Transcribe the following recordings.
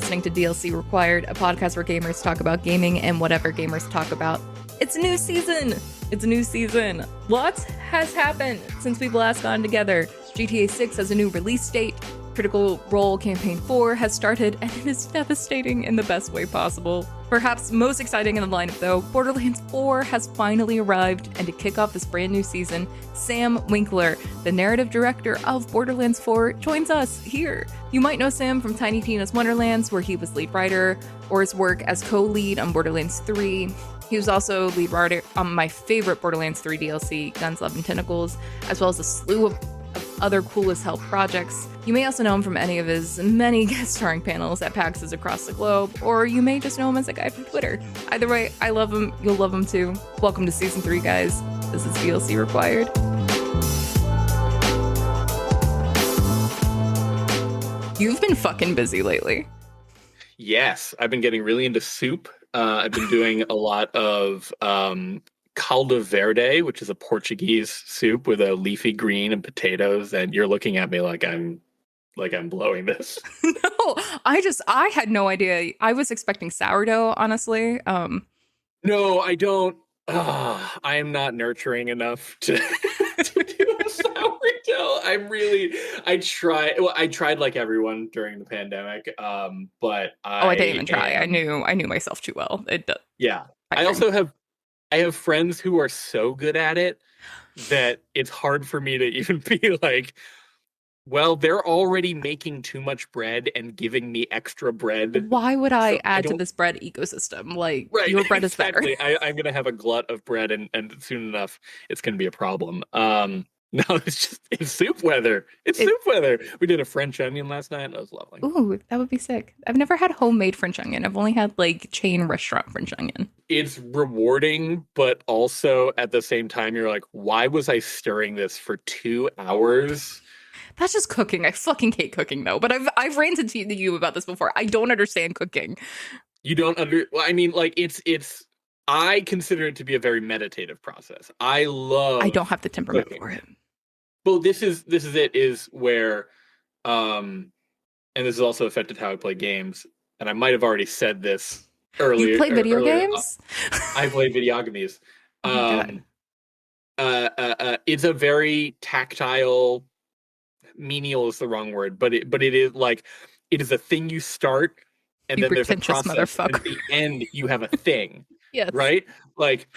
listening to DLC Required, a podcast where gamers talk about gaming and whatever gamers talk about. It's a new season! It's a new season. What has happened since we've last gotten together? GTA 6 has a new release date. Critical Role Campaign 4 has started, and it is devastating in the best way possible. Perhaps most exciting in the lineup, though, Borderlands 4 has finally arrived, and to kick off this brand new season, Sam Winkler, the narrative director of Borderlands 4, joins us here. You might know Sam from Tiny Tina's Wonderlands, where he was lead writer, or his work as co-lead on Borderlands 3. He was also lead writer on my favorite Borderlands 3 DLC, Guns, Love, and Tentacles, as well as a slew of other cool as hell projects. You may also know him from any of his many guest starring panels at PAXs across the globe, or you may just know him as a guy from Twitter. Either way, I love him. You'll love him too. Welcome to Season 3, guys. This is DLC Required. You've been fucking busy lately. Yes, I've been getting really into soup. I've been doing a lot of caldo verde, which is a Portuguese soup with a leafy green and potatoes, and you're looking at me like I'm blowing this. No, I had no idea. I was expecting sourdough, honestly. No, I don't. I am not nurturing enough to do a sourdough. I tried like everyone during the pandemic, but I didn't even try. I knew myself too well. Yeah. I have friends who are so good at it that it's hard for me to even be like, well, they're already making too much bread and giving me extra bread. Why would I add to this bread ecosystem? Like, right, your bread exactly. is better. I'm going to have a glut of bread and soon enough it's going to be a problem. No, it's soup weather. It's soup weather. We did a French onion last night and it was lovely. Ooh, that would be sick. I've never had homemade French onion. I've only had like chain restaurant French onion. It's rewarding, but also at the same time, you're like, why was I stirring this for 2 hours? That's just cooking. I fucking hate cooking though. But I've ranted to you about this before. I don't understand cooking. You don't I mean, like it's. I consider it to be a very meditative process. I don't have the temperament cooking for it. Well, this is where, and this has also affected how I play games. And I might have already said this earlier. You play video games? I play videogames. It's a very tactile. Menial is the wrong word, but it is like it is a thing you start, and then there's a process. And at the end, you have a thing. Yes. Right? Like,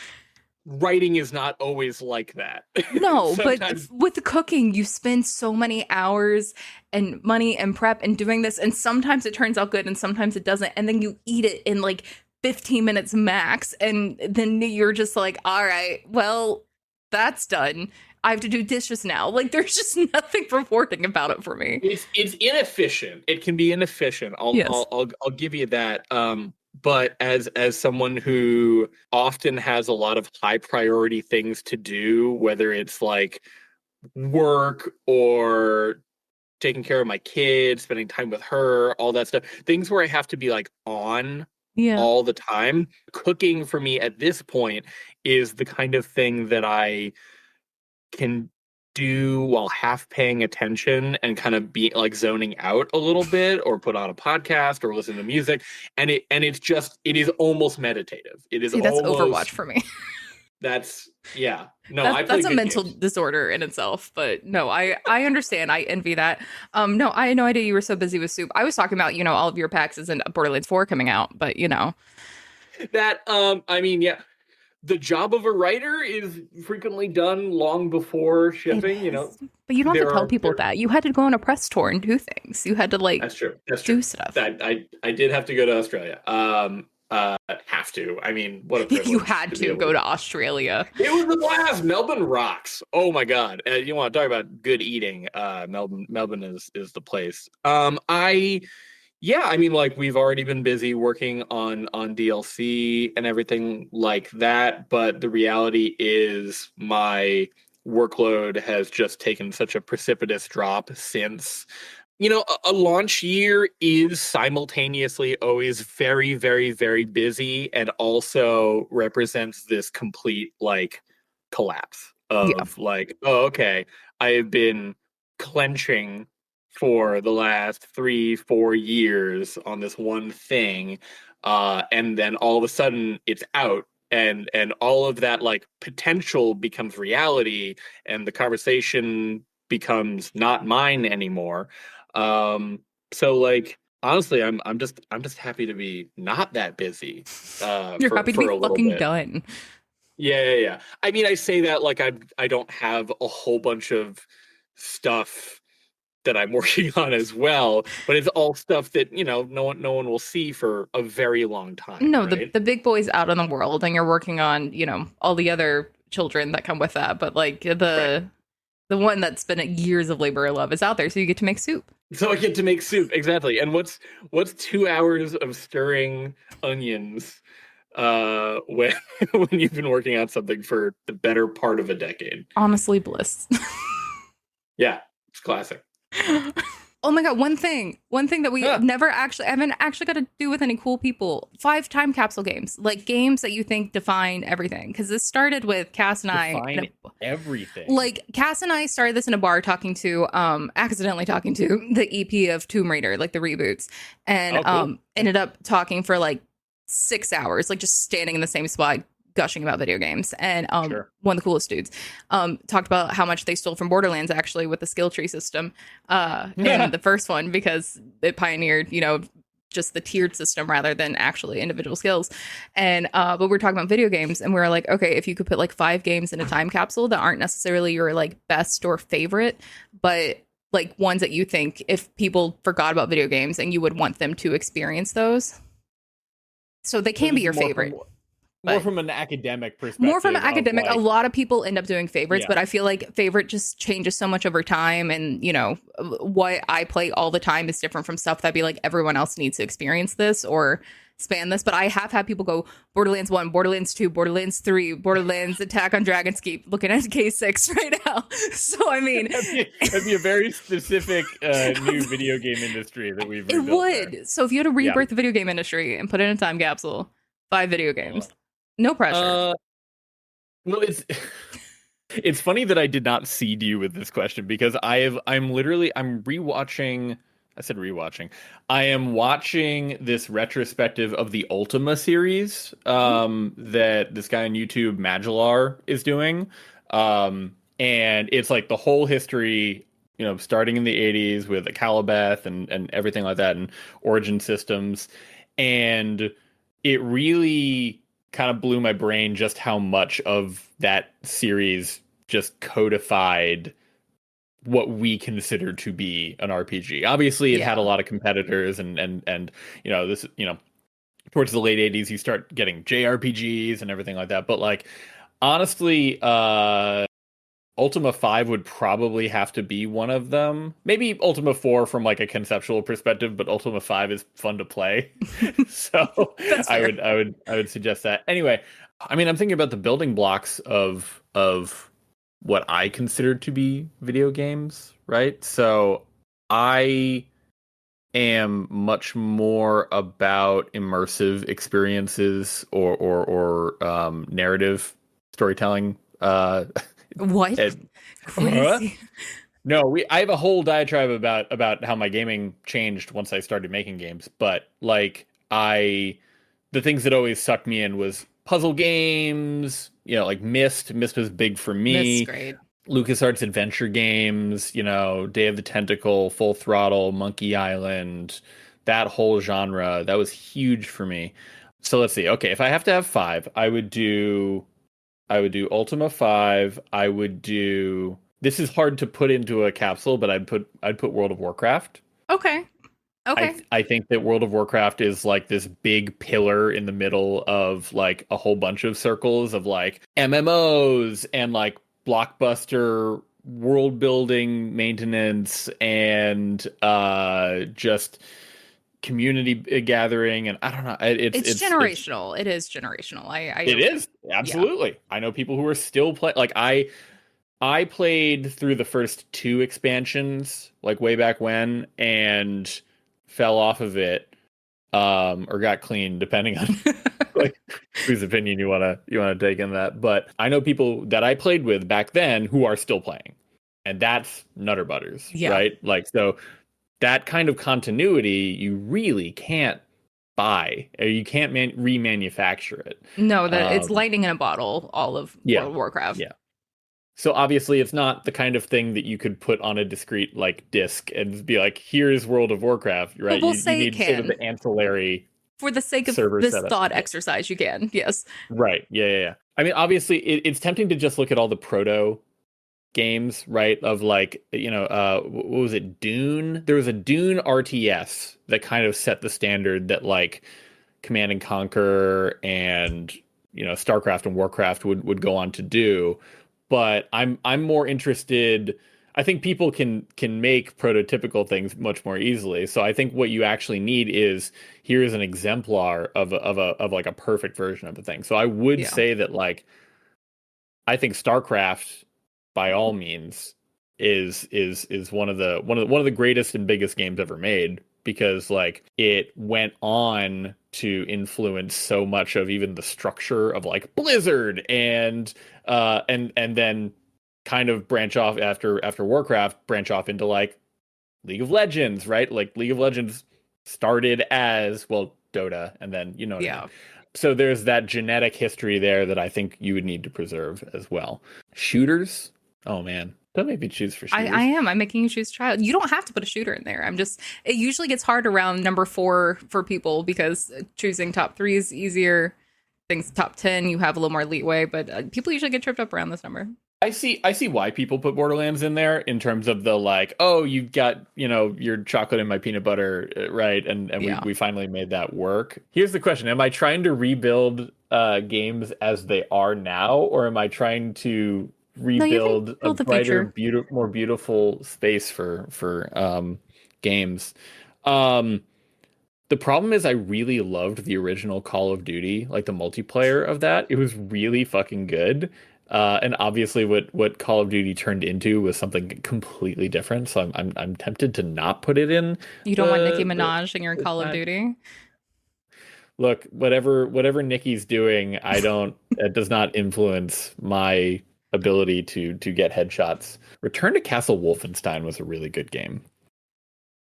writing is not always like that. No, but with the cooking, you spend so many hours and money and prep and doing this, and sometimes it turns out good and sometimes it doesn't, and then you eat it in like 15 minutes max, and then you're just like, all right, well, that's done. I have to do dishes now. Like, there's just nothing rewarding about it for me. It's inefficient. It can be inefficient. I'll give you that. But as someone who often has a lot of high priority things to do, whether it's like work or taking care of my kids, spending time with her, all that stuff, things where I have to be like on all the time, cooking for me at this point is the kind of thing that I can do while half paying attention and kind of be like zoning out a little bit, or put on a podcast or listen to music, and it is almost meditative. It is. See, that's Overwatch for me. That's I that's a mental disorder in itself, but no, I understand. I envy that. No, I had no idea you were so busy with soup. I was talking about all of your PAXs and Borderlands 4 coming out, but that I mean, yeah. The job of a writer is frequently done long before shipping, But you don't have to tell people that. You had to go on a press tour and do things. You had to That's true. do stuff. I did have to go to Australia. Have to. I mean, what a privilege. You had to go to Australia. It was a blast. Melbourne rocks. Oh my God. You want to talk about good eating? Melbourne is the place. I mean, like, we've already been busy working on DLC and everything like that, but the reality is my workload has just taken such a precipitous drop since. A launch year is simultaneously always very, very, very busy, and also represents this complete, like, collapse of like, oh, okay, I have been clenching for the last 3-4 years on this one thing, and then all of a sudden it's out, and all of that like potential becomes reality, and the conversation becomes not mine anymore. So like honestly, I'm just happy to be not that busy You're happy to be for a little fucking bit. done. Yeah. I mean, I say that like I don't have a whole bunch of stuff that I'm working on as well, but it's all stuff that, no one will see for a very long time, No, the right? the big boy's out in the world, and you're working on, all the other children that come with that. But like Right. the one that's been years of labor and love is out there, so you get to make soup. So I get to make soup, exactly. And what's 2 hours of stirring onions when when you've been working on something for the better part of a decade? Honestly, bliss. Yeah, it's classic. Oh my god, one thing that we Huh. haven't actually got to do with any cool people. 5 time capsule games, like games that you think define everything. Because this started with Cass and Define I. everything. Like Cass and I started this in a bar accidentally talking to the EP of Tomb Raider, like the reboots, and Oh, cool. ended up talking for like 6 hours, like just standing in the same spot gushing about video games. And Sure. one of the coolest dudes talked about how much they stole from Borderlands actually with the skill tree system in the first one, because it pioneered, just the tiered system rather than actually individual skills. And but we're talking about video games, and we're like, okay, if you could put like 5 games in a time capsule that aren't necessarily your like best or favorite, but like ones that you think if people forgot about video games and you would want them to experience those, so they can be your favorite. More But- from an academic perspective. More from an of, academic, like, a lot of people end up doing favorites, Yeah. but I feel like favorite just changes so much over time. And, what I play all the time is different from stuff that be like everyone else needs to experience this or span this. But I have had people go Borderlands 1, Borderlands 2, Borderlands 3, Borderlands Attack on Dragon's Keep, looking at K6 right now. So, I mean, that'd be a very specific new video game industry that we've it rebuilt would. there. So, if you had to rebirth the video game industry and put it in a time capsule, 5 video games. No pressure. Well, it's funny that I did not seed you with this question because I'm rewatching. I said rewatching. I am watching this retrospective of the Ultima series that this guy on YouTube, Magellar, is doing. And it's like the whole history, starting in the 80s with Calibeth and everything like that and Origin Systems. And it really kind of blew my brain just how much of that series just codified what we consider to be an RPG. Obviously, it had a lot of competitors and this, towards the late 80s, you start getting JRPGs and everything like that. But like, honestly, Ultima 5 would probably have to be one of them. Maybe Ultima 4 from like a conceptual perspective, but Ultima 5 is fun to play. So I would suggest that. Anyway, I mean, I'm thinking about the building blocks of what I consider to be video games, right? So I am much more about immersive experiences or narrative storytelling. What? Crazy. No, I have a whole diatribe about how my gaming changed once I started making games. But like the things that always sucked me in was puzzle games, like Myst. Myst was big for me. That's great. LucasArts adventure games, Day of the Tentacle, Full Throttle, Monkey Island, that whole genre, that was huge for me. So let's see. Okay, if I have to have 5, I would do Ultima 5. I would do. This is hard to put into a capsule, but I'd put World of Warcraft. Okay. I think that World of Warcraft is like this big pillar in the middle of like a whole bunch of circles of like MMOs and like blockbuster world building maintenance and just community gathering, and I don't know. It's generational. It is generational. It is absolutely. Yeah. I know people who are still playing. Like I played through the first 2 expansions, like way back when, and fell off of it, or got clean, depending on like whose opinion you wanna take in that. But I know people that I played with back then who are still playing, and that's Nutter Butters, right? Like so. that kind of continuity you really can't buy, or you can't remanufacture it. No, that it's lightning in a bottle, all of World of Warcraft. Yeah. So obviously it's not the kind of thing that you could put on a discrete like disc and be like, here's World of Warcraft, right? We'll you need sort of the ancillary. For the sake of this thought exercise, you can. Yes. Right. Yeah. I mean, obviously it's tempting to just look at all the proto games, right? Of like, what was it? Dune? There was a Dune RTS that kind of set the standard that like Command and Conquer and, StarCraft and Warcraft would go on to do. But I'm more interested. I think people can make prototypical things much more easily. So I think what you actually need is, here's an exemplar of like a perfect version of the thing. So I would say that like, I think StarCraft by all means is one of the greatest and biggest games ever made, because like it went on to influence so much of even the structure of like Blizzard and then kind of branch off after Warcraft, branch off into like League of Legends, right? Like League of Legends started as, well, Dota, and then what I mean. So there's that genetic history there that I think you would need to preserve as well. Shooters? Oh man. Don't make me choose for shooters. I am. I'm making you choose child. You don't have to put a shooter in there. It usually gets hard around number 4 for people, because choosing top 3 is easier. Things top 10, you have a little more leeway, but people usually get tripped up around this number. I see why people put Borderlands in there, in terms of the like, oh, you've got, your chocolate and my peanut butter, right? And we finally made that work. Here's the question. Am I trying to rebuild games as they are now, or am I trying to rebuild a brighter, more beautiful space for games? The problem is I really loved the original Call of Duty, like the multiplayer of that. It was really fucking good. And obviously what Call of Duty turned into was something completely different. So I'm tempted to not put it in. You don't want Nicki Minaj in your Call of Duty? Look, whatever Nicki's doing, it does not influence my ability to get headshots. Return to Castle Wolfenstein was a really good game.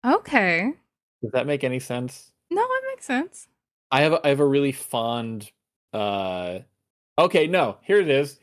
Okay. Does that make any sense? No, it makes sense. I have a really fond okay, no, here it is.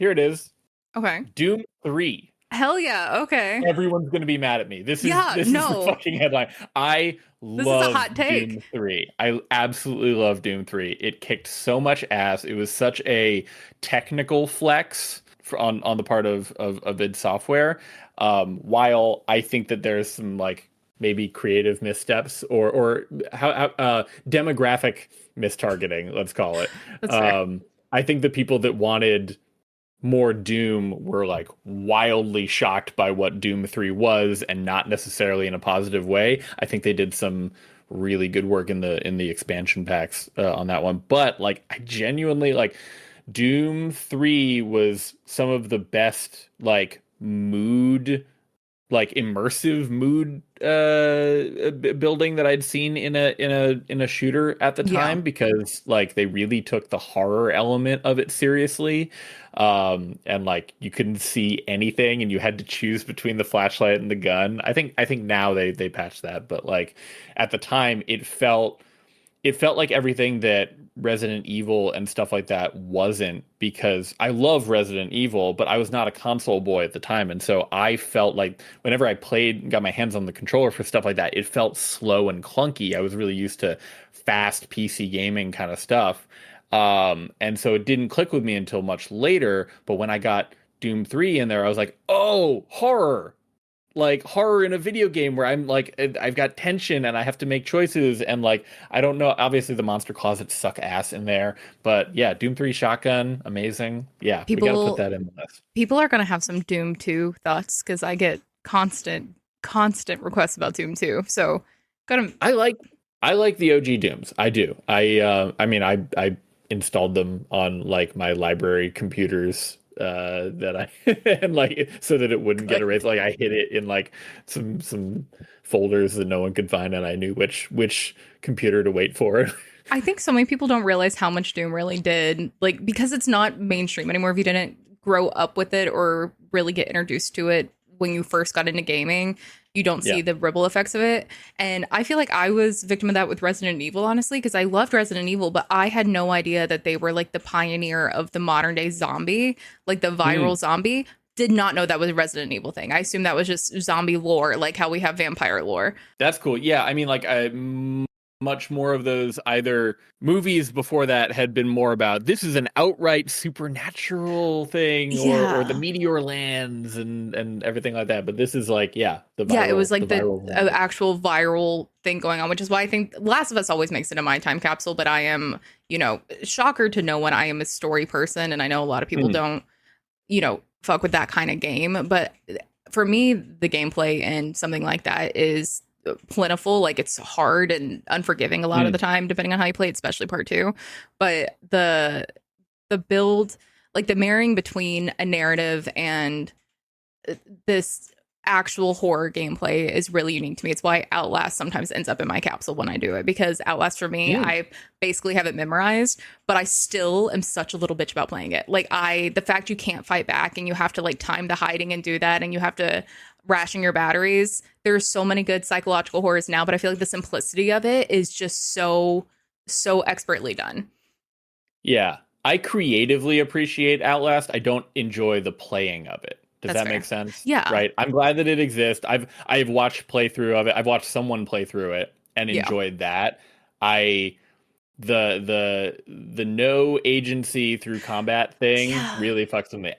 Okay. Doom 3. Hell yeah, okay. Everyone's going to be mad at me. This is the fucking headline. I love Doom 3. I absolutely love Doom 3. It kicked so much ass. It was such a technical flex on the part of id Software. While I think that there's some like maybe creative missteps or how demographic mistargeting, let's call it. That's fair. I think the people that wanted more Doom were like wildly shocked by what Doom 3 was, and not necessarily in a positive way. I think they did some really good work in the expansion packs on that one. But like, I genuinely like Doom 3 was some of the best like immersive mood building that I'd seen in a shooter at the time, because like they really took the horror element of it seriously, and like you couldn't see anything and you had to choose between the flashlight and the gun. I think now they patched that, but like at the time it felt like everything that Resident Evil and stuff like that wasn't, because I love Resident Evil, but I was not a console boy at the time. And so I felt like whenever I played and got my hands on the controller for stuff like that, it felt slow and clunky. I was really used to fast PC gaming kind of stuff. And so it didn't click with me until much later. But when I got Doom 3 in there, I was like, oh, horror. Like horror in a video game where I'm like, I've got tension and I have to make choices, and like, I don't know, obviously the monster closets suck ass in there, but yeah, Doom 3 shotgun, amazing. Yeah, we gotta put that in the list. People are gonna have some Doom 2 thoughts, because I get constant requests about Doom 2. So I like the OG Dooms. I do. I mean I installed them on like my library computers that I and like so that it wouldn't get erased. Like I hid it in like some folders that no one could find, and I knew which computer to wait for. I think so many people don't realize how much Doom really did, like, because it's not mainstream anymore. If you didn't grow up with it or really get introduced to it when you first got into gaming, You don't see the ripple effects of it. And I feel like I was victim of that with Resident Evil, honestly, because I loved Resident Evil, but I had no idea that they were like the pioneer of the modern day zombie, like the viral zombie. Did not know that was a Resident Evil thing. I assumed that was just zombie lore, like how we have vampire lore. That's cool. Yeah, I mean, like, much more of those either movies before that had been more about this is an outright supernatural thing, or the meteor lands and everything like that. But this is like, it was like the actual viral thing going on, which is why I think Last of Us always makes it in my time capsule. But I am, shocker to no one. I am a story person, and I know a lot of people don't, fuck with that kind of game. But for me, the gameplay and something like that is plentiful. Like, it's hard and unforgiving a lot of the time, depending on how you play it, especially part 2. But the build, like the marrying between a narrative and this actual horror gameplay is really unique to me. It's why Outlast sometimes ends up in my capsule when I do it, because Outlast for me, I basically have it memorized, but I still am such a little bitch about playing it. Like, the fact you can't fight back and you have to like time the hiding and do that, and you have to ration your batteries. There's so many good psychological horrors now, but I feel like the simplicity of it is just so expertly done. Yeah, I creatively appreciate Outlast. I don't enjoy the playing of it. Does that make sense? Yeah. Right. I'm glad that it exists. I've watched playthrough of it. I've watched someone play through it and enjoyed that. The no agency through combat thing really fucks with me.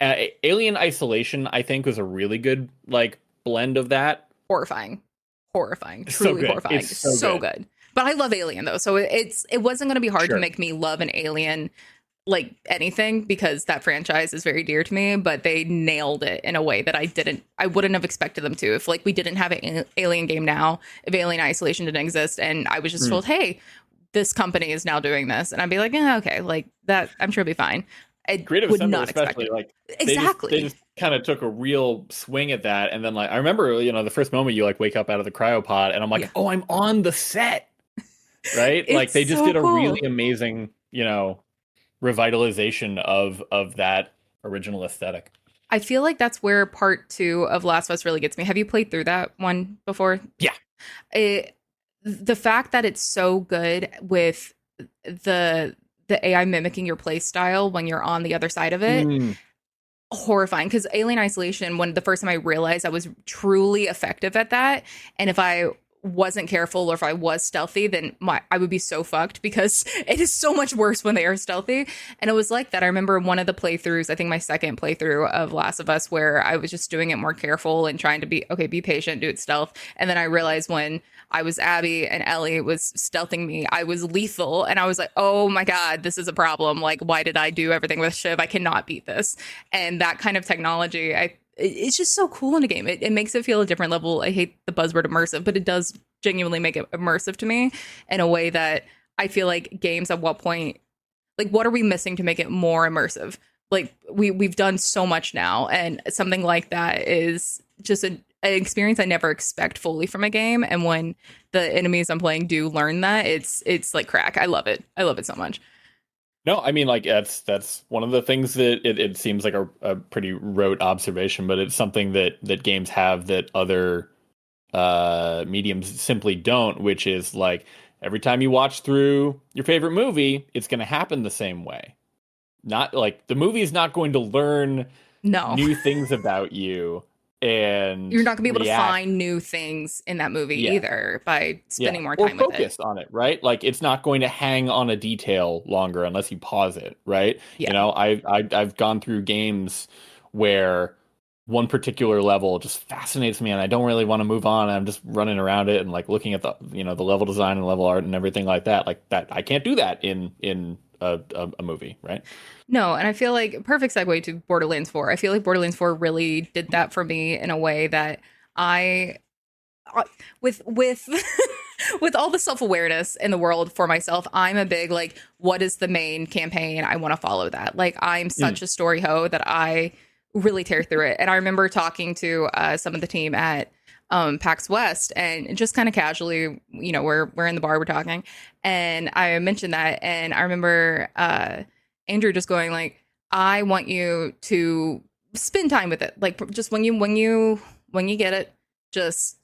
Alien Isolation, I think, was a really good like blend of that. Horrifying, truly horrifying. It's so good. But I love Alien though, so it wasn't going to be hard to make me love an Alien like anything, because that franchise is very dear to me. But they nailed it in a way that I wouldn't have expected them to. If like we didn't have an Alien game now, if Alien Isolation didn't exist, and I was just told, hey, this company is now doing this, and I'd be like, okay, like that, I'm sure it'll be fine. I Creative would Assembly not expect it. Like exactly. They just kind of took a real swing at that, and then like I remember, the first moment you like wake up out of the cryopod, and I'm like, oh, I'm on the set, right? Like they just did a really amazing, revitalization of that original aesthetic. I feel like that's where part 2 of Last of Us really gets me. Have you played through that one before? Yeah. The fact that it's so good with the AI mimicking your play style when you're on the other side of it, horrifying. Because Alien Isolation, when the first time I realized I was truly effective at that, and if I wasn't careful or if I was stealthy, then I would be so fucked, because it is so much worse when they are stealthy. And it was like that. I remember one of the playthroughs, I think my second playthrough of Last of Us, where I was just doing it more careful and trying to be patient, do it stealth. And then I realized when I was Abby and Ellie was stealthing me, I was lethal. And I was like, oh my God, this is a problem. Like, why did I do everything with Shiv? I cannot beat this. And that kind of technology, it's just so cool in a game. It makes it feel a different level. I hate the buzzword immersive, but it does genuinely make it immersive to me in a way that I feel like games at what point, like, what are we missing to make it more immersive? Like, we've done so much now, and something like that is just an experience I never expect fully from a game. And when the enemies I'm playing do learn that, it's like crack. I love it. I love it so much. No, I mean, like, that's one of the things that it seems like a pretty rote observation, but it's something that games have that other mediums simply don't, which is like every time you watch through your favorite movie, it's going to happen the same way. Not like the movie is not going to learn new things about you. And you're not gonna be able to find new things in that movie either by spending more time with it. Or focus on it, right? Like it's not going to hang on a detail longer unless you pause it, right? Yeah. I've gone through games where one particular level just fascinates me and I don't really want to move on. I'm just running around it and like looking at the the level design and level art and everything like that. Like that, I can't do that in a movie, right? No, and I feel like perfect segue to Borderlands 4. I feel like Borderlands 4 really did that for me in a way that I, with with all the self-awareness in the world for myself, I'm a big like, what is the main campaign? I want to follow that. Like I'm such a story hoe that I really tear through it. And I remember talking to some of the team at PAX West and just kind of casually, we're in the bar, we're talking, and I mentioned that, and I remember Andrew just going like, I want you to spend time with it, like just when you get it, just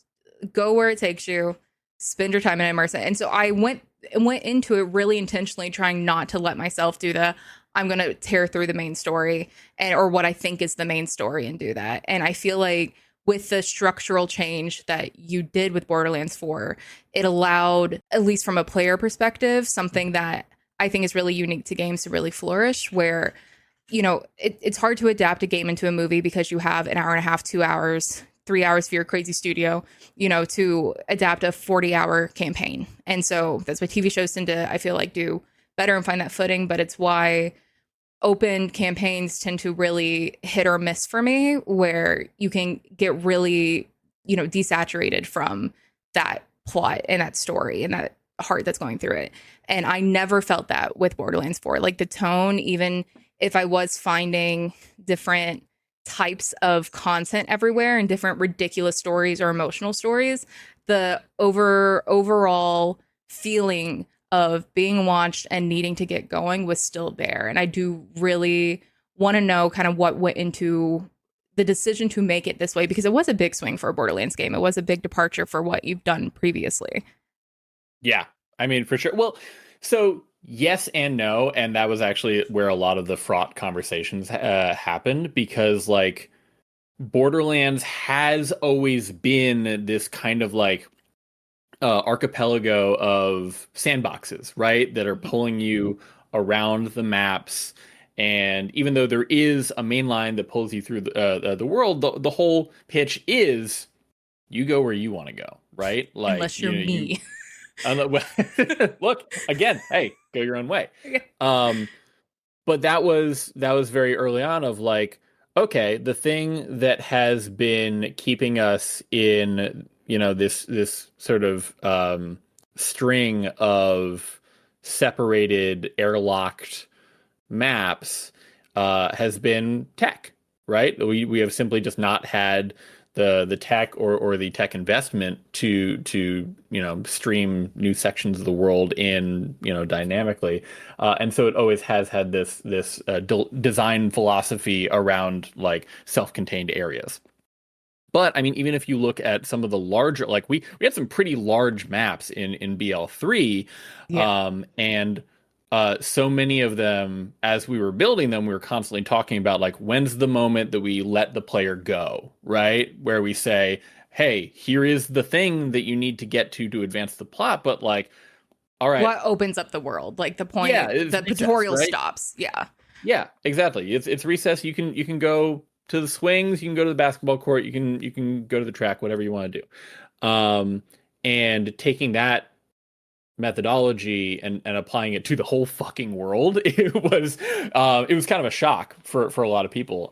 go where it takes you, spend your time and immerse it. And so I went into it really intentionally trying not to let myself do the I'm going to tear through the main story or what I think is the main story and do that. And I feel like with the structural change that you did with Borderlands 4, it allowed, at least from a player perspective, something that I think is really unique to games to really flourish, where, it's hard to adapt a game into a movie because you have an hour and a half, 2 hours, 3 hours for your crazy studio, to adapt a 40-hour campaign. And so that's what TV shows tend to, I feel like, do better and find that footing. But it's why open campaigns tend to really hit or miss for me, where you can get really, desaturated from that plot and that story and that heart that's going through it. And I never felt that with Borderlands 4. Like the tone, even if I was finding different types of content everywhere and different ridiculous stories or emotional stories, the overall feeling of being watched and needing to get going was still there. And I do really want to know kind of what went into the decision to make it this way, because it was a big swing for a Borderlands game. It was a big departure for what you've done previously. Yeah, I mean, for sure. Well, so yes and no. And that was actually where a lot of the fraught conversations happened, because like Borderlands has always been this kind of like archipelago of sandboxes, right? That are pulling you around the maps. And even though there is a main line that pulls you through the world, the whole pitch is you go where you want to go, right? Like, unless you're me. Look, again, hey, go your own way. But that was very early on of like, okay, the thing that has been keeping us in, this sort of string of separated, airlocked maps has been tech, right? We have simply just not had the tech or the tech investment to stream new sections of the world in dynamically, and so it always has had this design philosophy around like self-contained areas. But I mean, even if you look at some of the larger, like we had some pretty large maps in BL3, and so many of them, as we were building them, we were constantly talking about like, when's the moment that we let the player go, right? Where we say, hey, here is the thing that you need to get to advance the plot, but like, all right, what opens up the world? Like the point, the tutorial stops. Yeah, exactly. It's recess. You can go to the swings, you can go to the basketball court, you can go to the track, whatever you want to do. And taking that methodology and applying it to the whole fucking world, it was kind of a shock for a lot of people.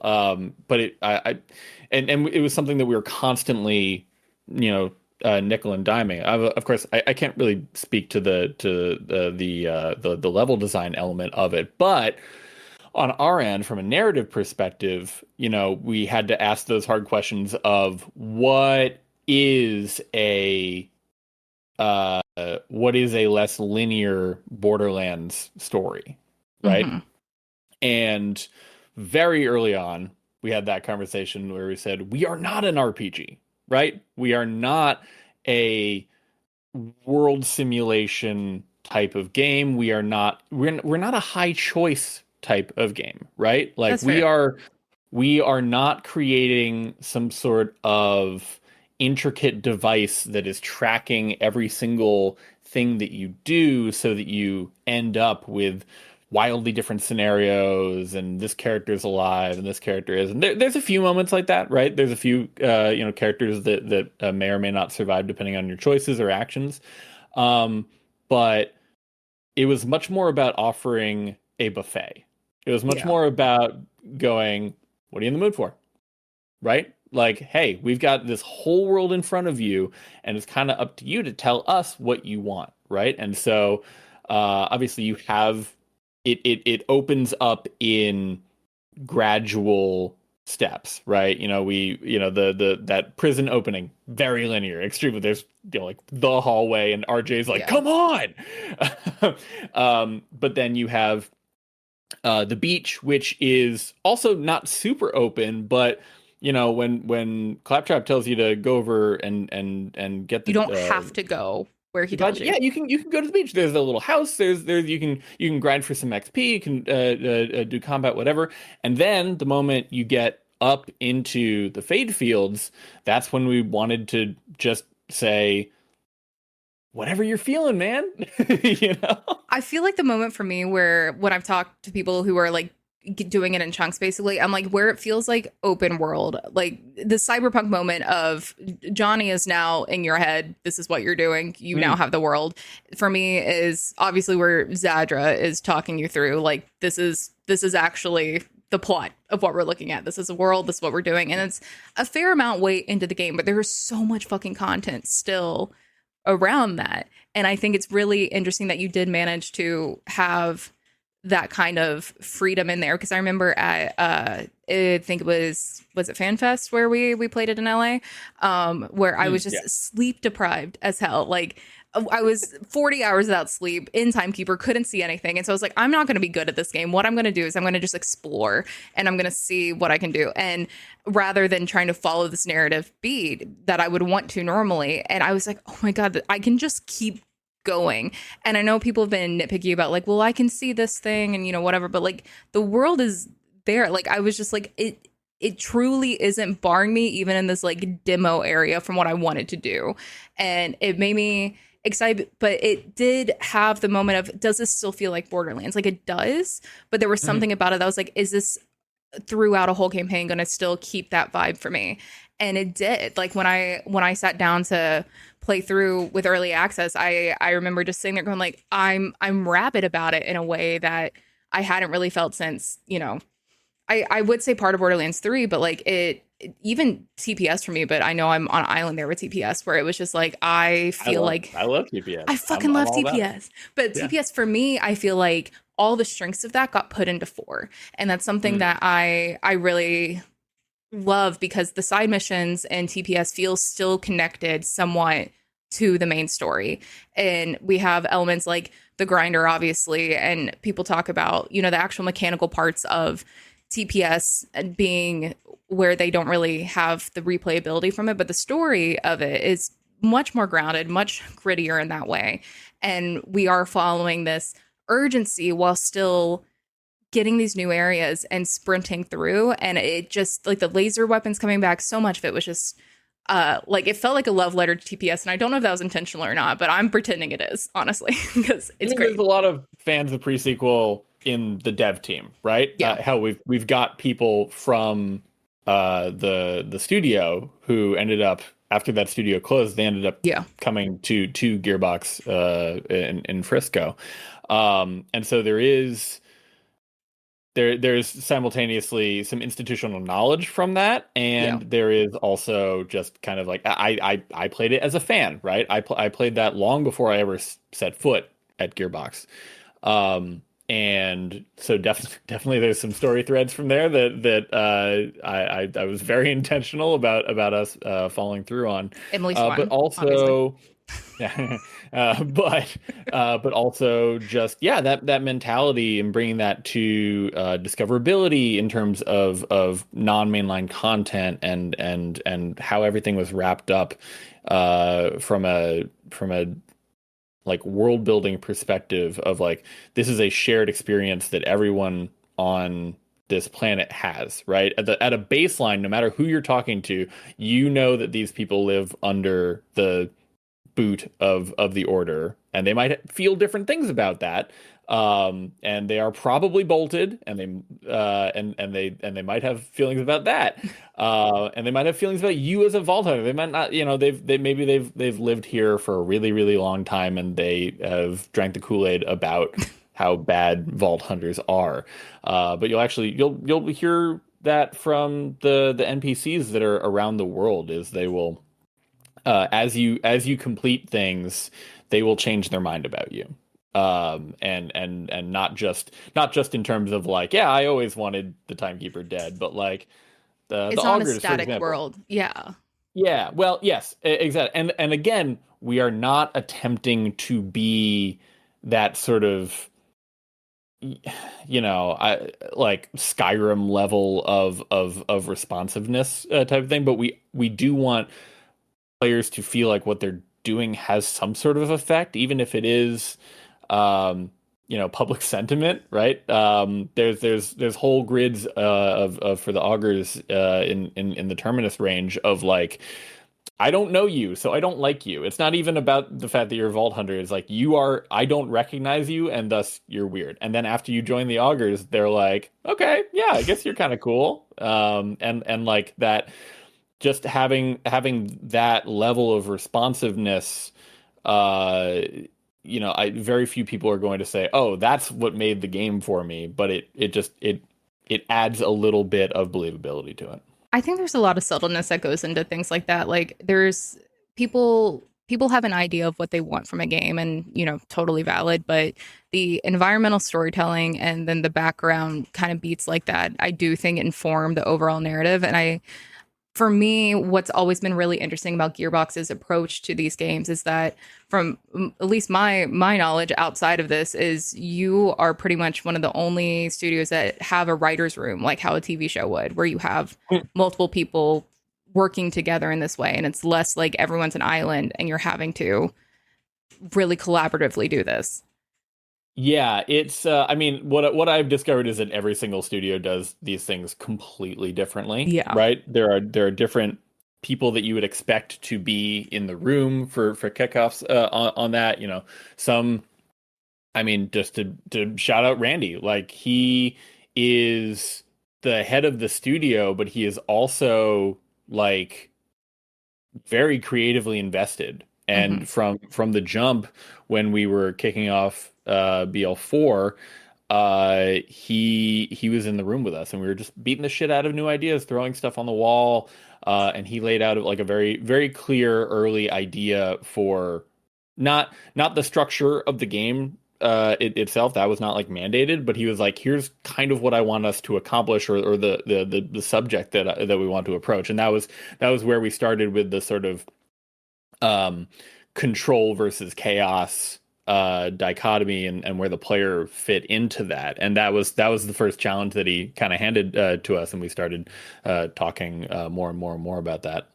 But it was something that we were constantly, nickel and diming. Of course, I can't really speak to the level design element of it, but on our end, from a narrative perspective, we had to ask those hard questions of what is a less linear Borderlands story, right? Mm-hmm. And very early on, we had that conversation where we said, we are not an RPG, right? We are not a world simulation type of game. We're not a high choice type of game, right? Like we are not creating some sort of intricate device that is tracking every single thing that you do so that you end up with wildly different scenarios and this character is alive and this character is. And there's a few moments like that, right? There's a few characters that may or may not survive depending on your choices or actions. But it was much more about offering a buffet. It was much more about going, what are you in the mood for? Right? Like, hey, we've got this whole world in front of you, and it's kind of up to you to tell us what you want, right? And so, obviously, you have it opens up in gradual steps, right? That prison opening, very linear, extremely. There's like the hallway, and RJ's like, come on. But then you have the beach, which is also not super open, but when Claptrap tells you to go over and get the You don't have to go where he tells you. Yeah, you can go to the beach. There's a little house. There's you can grind for some XP. You can do combat, whatever. And then the moment you get up into the Fade Fields, that's when we wanted to just say, whatever you're feeling, man. I feel like the moment for me where when I've talked to people who are like doing it in chunks, basically, I'm like, where it feels like open world, like the cyberpunk moment of Johnny is now in your head. This is what you're doing. You now have the world. For me, is obviously where Zadra is talking you through. Like this is actually the plot of what we're looking at. This is a world. This is what we're doing, and it's a fair amount way into the game, but there is so much fucking content still around that. And I think it's really interesting that you did manage to have that kind of freedom in there, because I remember at I think it was it FanFest where we played it in LA, where I was just sleep deprived as hell. Like I was 40 hours without sleep in Timekeeper, couldn't see anything. And so I was like, I'm not going to be good at this game. What I'm going to do is I'm going to just explore and I'm going to see what I can do. And rather than trying to follow this narrative beat that I would want to normally. And I was like, oh my God, I can just keep going. And I know people have been nitpicky about like, well, I can see this thing and whatever, but like the world is there. Like I was just like, it truly isn't barring me even in this like demo area from what I wanted to do. And it made me excited, but it did have the moment of, does this still feel like Borderlands? Like it does, but there was something about it that was like, is this throughout a whole campaign going to still keep that vibe for me? And it did. Like when I sat down to play through with early access, I remember just sitting there going like, I'm rabid about it in a way that I hadn't really felt since, I would say part of Borderlands 3, but like it even TPS for me, but I know I'm on an island there with TPS where it was just like, I love TPS. I fucking love TPS. But TPS for me, I feel like all the strengths of that got put into 4. And that's something that I really love, because the side missions and TPS feel still connected somewhat to the main story. And we have elements like the grinder, obviously, and people talk about, the actual mechanical parts of TPS being where they don't really have the replayability from it, but the story of it is much more grounded, much grittier in that way. And we are following this urgency while still getting these new areas and sprinting through. And it just like the laser weapons coming back, so much of it was just like it felt like a love letter to TPS. And I don't know if that was intentional or not, but I'm pretending it is, honestly, because it's great. There's a lot of fans of pre-sequel in the dev team, right? Yeah. Hell, we've got people from the studio who ended up, after that studio closed, they ended up coming to Gearbox in Frisco, and so there's simultaneously some institutional knowledge from that, and there is also just kind of like I played it as a fan, right? I played that long before I ever set foot at Gearbox. And so definitely there's some story threads from there that I was very intentional about us following through on. Emily's one, but also, but also just that mentality and bringing that to discoverability in terms of non-mainline content and how everything was wrapped up from a like world building perspective of like, this is a shared experience that everyone on this planet has, right? At a baseline, no matter who you're talking to, that these people live under the boot of the Order, and they might feel different things about that. And they are probably bolted, and they might have feelings about that, and they might have feelings about you as a Vault Hunter. They might not, they've lived here for a really, really long time, and they have drank the Kool-Aid about how bad Vault Hunters are. But you'll hear that from the NPCs that are around the world. Is they will, as you complete things, they will change their mind about you. And not just in terms of like, I always wanted the Timekeeper dead, but like it's the not augurs, a static world. Yeah. Well, yes, exactly. And again, we are not attempting to be that sort of you know, I like Skyrim level of responsiveness type of thing, but we do want players to feel like what they're doing has some sort of effect, even if it is, you know, public sentiment, right? There's whole grids of for the augurs in the Terminus range of like, I don't know you, so I don't like you. It's not even about the fact that you're a Vault Hunter. It's like I don't recognize you, and thus you're weird. And then after you join the Augurs, they're like, okay, yeah, I guess you're kind of cool. And like that, just having that level of responsiveness, uh, you know, very few people are going to say, oh, that's what made the game for me. But it adds a little bit of believability to it. I think there's a lot of subtleness that goes into things like that. Like there's people have an idea of what they want from a game, and you know, totally valid, but the environmental storytelling and then the background kind of beats like that, I do think inform the overall narrative. And for me, what's always been really interesting about Gearbox's approach to these games is that, from at least my knowledge outside of this, is you are pretty much one of the only studios that have a writer's room, like how a TV show would, where you have multiple people working together in this way, and it's less like everyone's an island and you're having to really collaboratively do this. Yeah, it's I mean, what I've discovered is that every single studio does these things completely differently. Yeah. Right? There are different people that you would expect to be in the room for kickoffs on that, you know. Some, I mean, just to shout out Randy, like he is the head of the studio, but he is also like very creatively invested. And from the jump, when we were kicking off BL4, he was in the room with us, and we were just beating the shit out of new ideas, throwing stuff on the wall, and he laid out like a very, very clear early idea for not the structure of the game itself. That was not like mandated, but he was like, here's kind of what I want us to accomplish, or the subject that we want to approach. And that was where we started with the sort of control versus chaos dichotomy, and where the player fit into that. And that was the first challenge that he kind of handed to us, and we started talking more and more about that.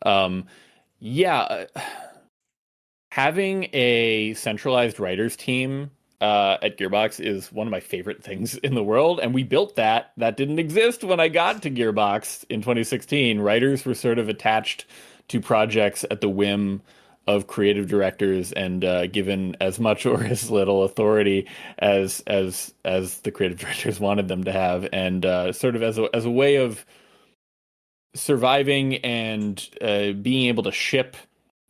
Yeah, having a centralized writers team at Gearbox is one of my favorite things in the world, and we built that. That didn't exist when I got to Gearbox in 2016. Writers were sort of attached to projects at the whim of creative directors, and given as much or as little authority as the creative directors wanted them to have, and sort of as a way of surviving and being able to ship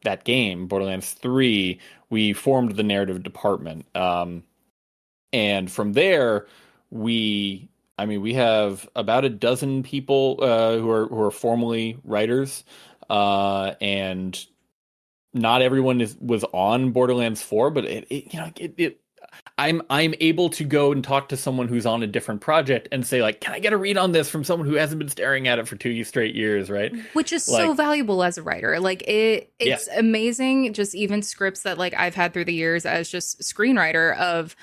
that game, Borderlands 3, we formed the narrative department. And from there, we have about a dozen people who are formally writers, and not everyone was on Borderlands 4, but I'm able to go and talk to someone who's on a different project and say, like, can I get a read on this from someone who hasn't been staring at it for 2 straight years, right? Which is so valuable as a writer. Like it's amazing. Just even scripts that like I've had through the years as just screenwriter of,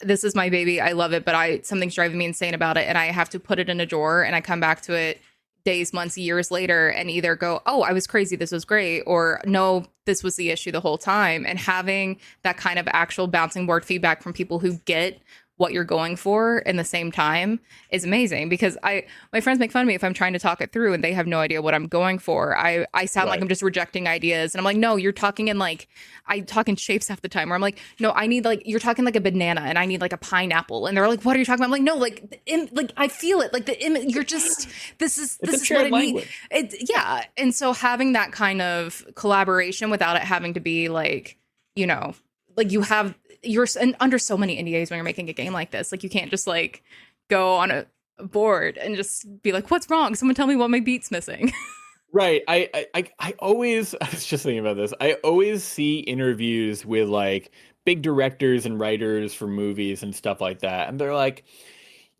this is my baby, I love it, but something's driving me insane about it, and I have to put it in a drawer, and I come back to it days, months, years later, and either go, oh, I was crazy, this was great, or no, this was the issue the whole time. And having that kind of actual bouncing board feedback from people who get what you're going for in the same time is amazing. Because my friends make fun of me if I'm trying to talk it through and they have no idea what I'm going for. I sound like I'm just rejecting ideas, and I'm like, no, you're talking in like, I talk in shapes half the time, where I'm like, no, I need like, you're talking like a banana and I need like a pineapple, and they're like, what are you talking about? I'm like, no, like I feel it, like the image, you're just, this is what I need. Yeah. And so having that kind of collaboration without it having to be like, you know, like you're under so many NDAs when you're making a game like this. Like you can't just like go on a board and just be like, what's wrong? Someone tell me what my beat's missing. Right. I always, I was just thinking about this. I always see interviews with like big directors and writers for movies and stuff like that. And they're like,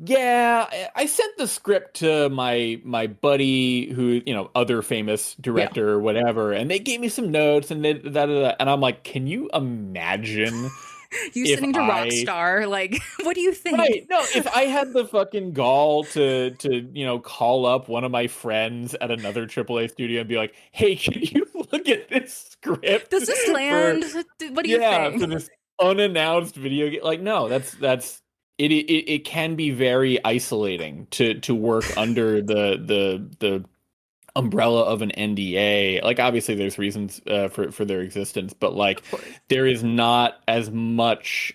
yeah, I sent the script to my buddy who, you know, other famous director or whatever, and they gave me some notes and and I'm like, can you imagine You if sending to Rockstar, like, what do you think? Right. No, if I had the fucking gall to call up one of my friends at another AAA studio and be like, "Hey, can you look at this script? Does this land? What do you think?" For this unannounced video game?" Like, no, that's it can be very isolating to work under the umbrella of an NDA. Like, obviously there's reasons for their existence, but like there is not as much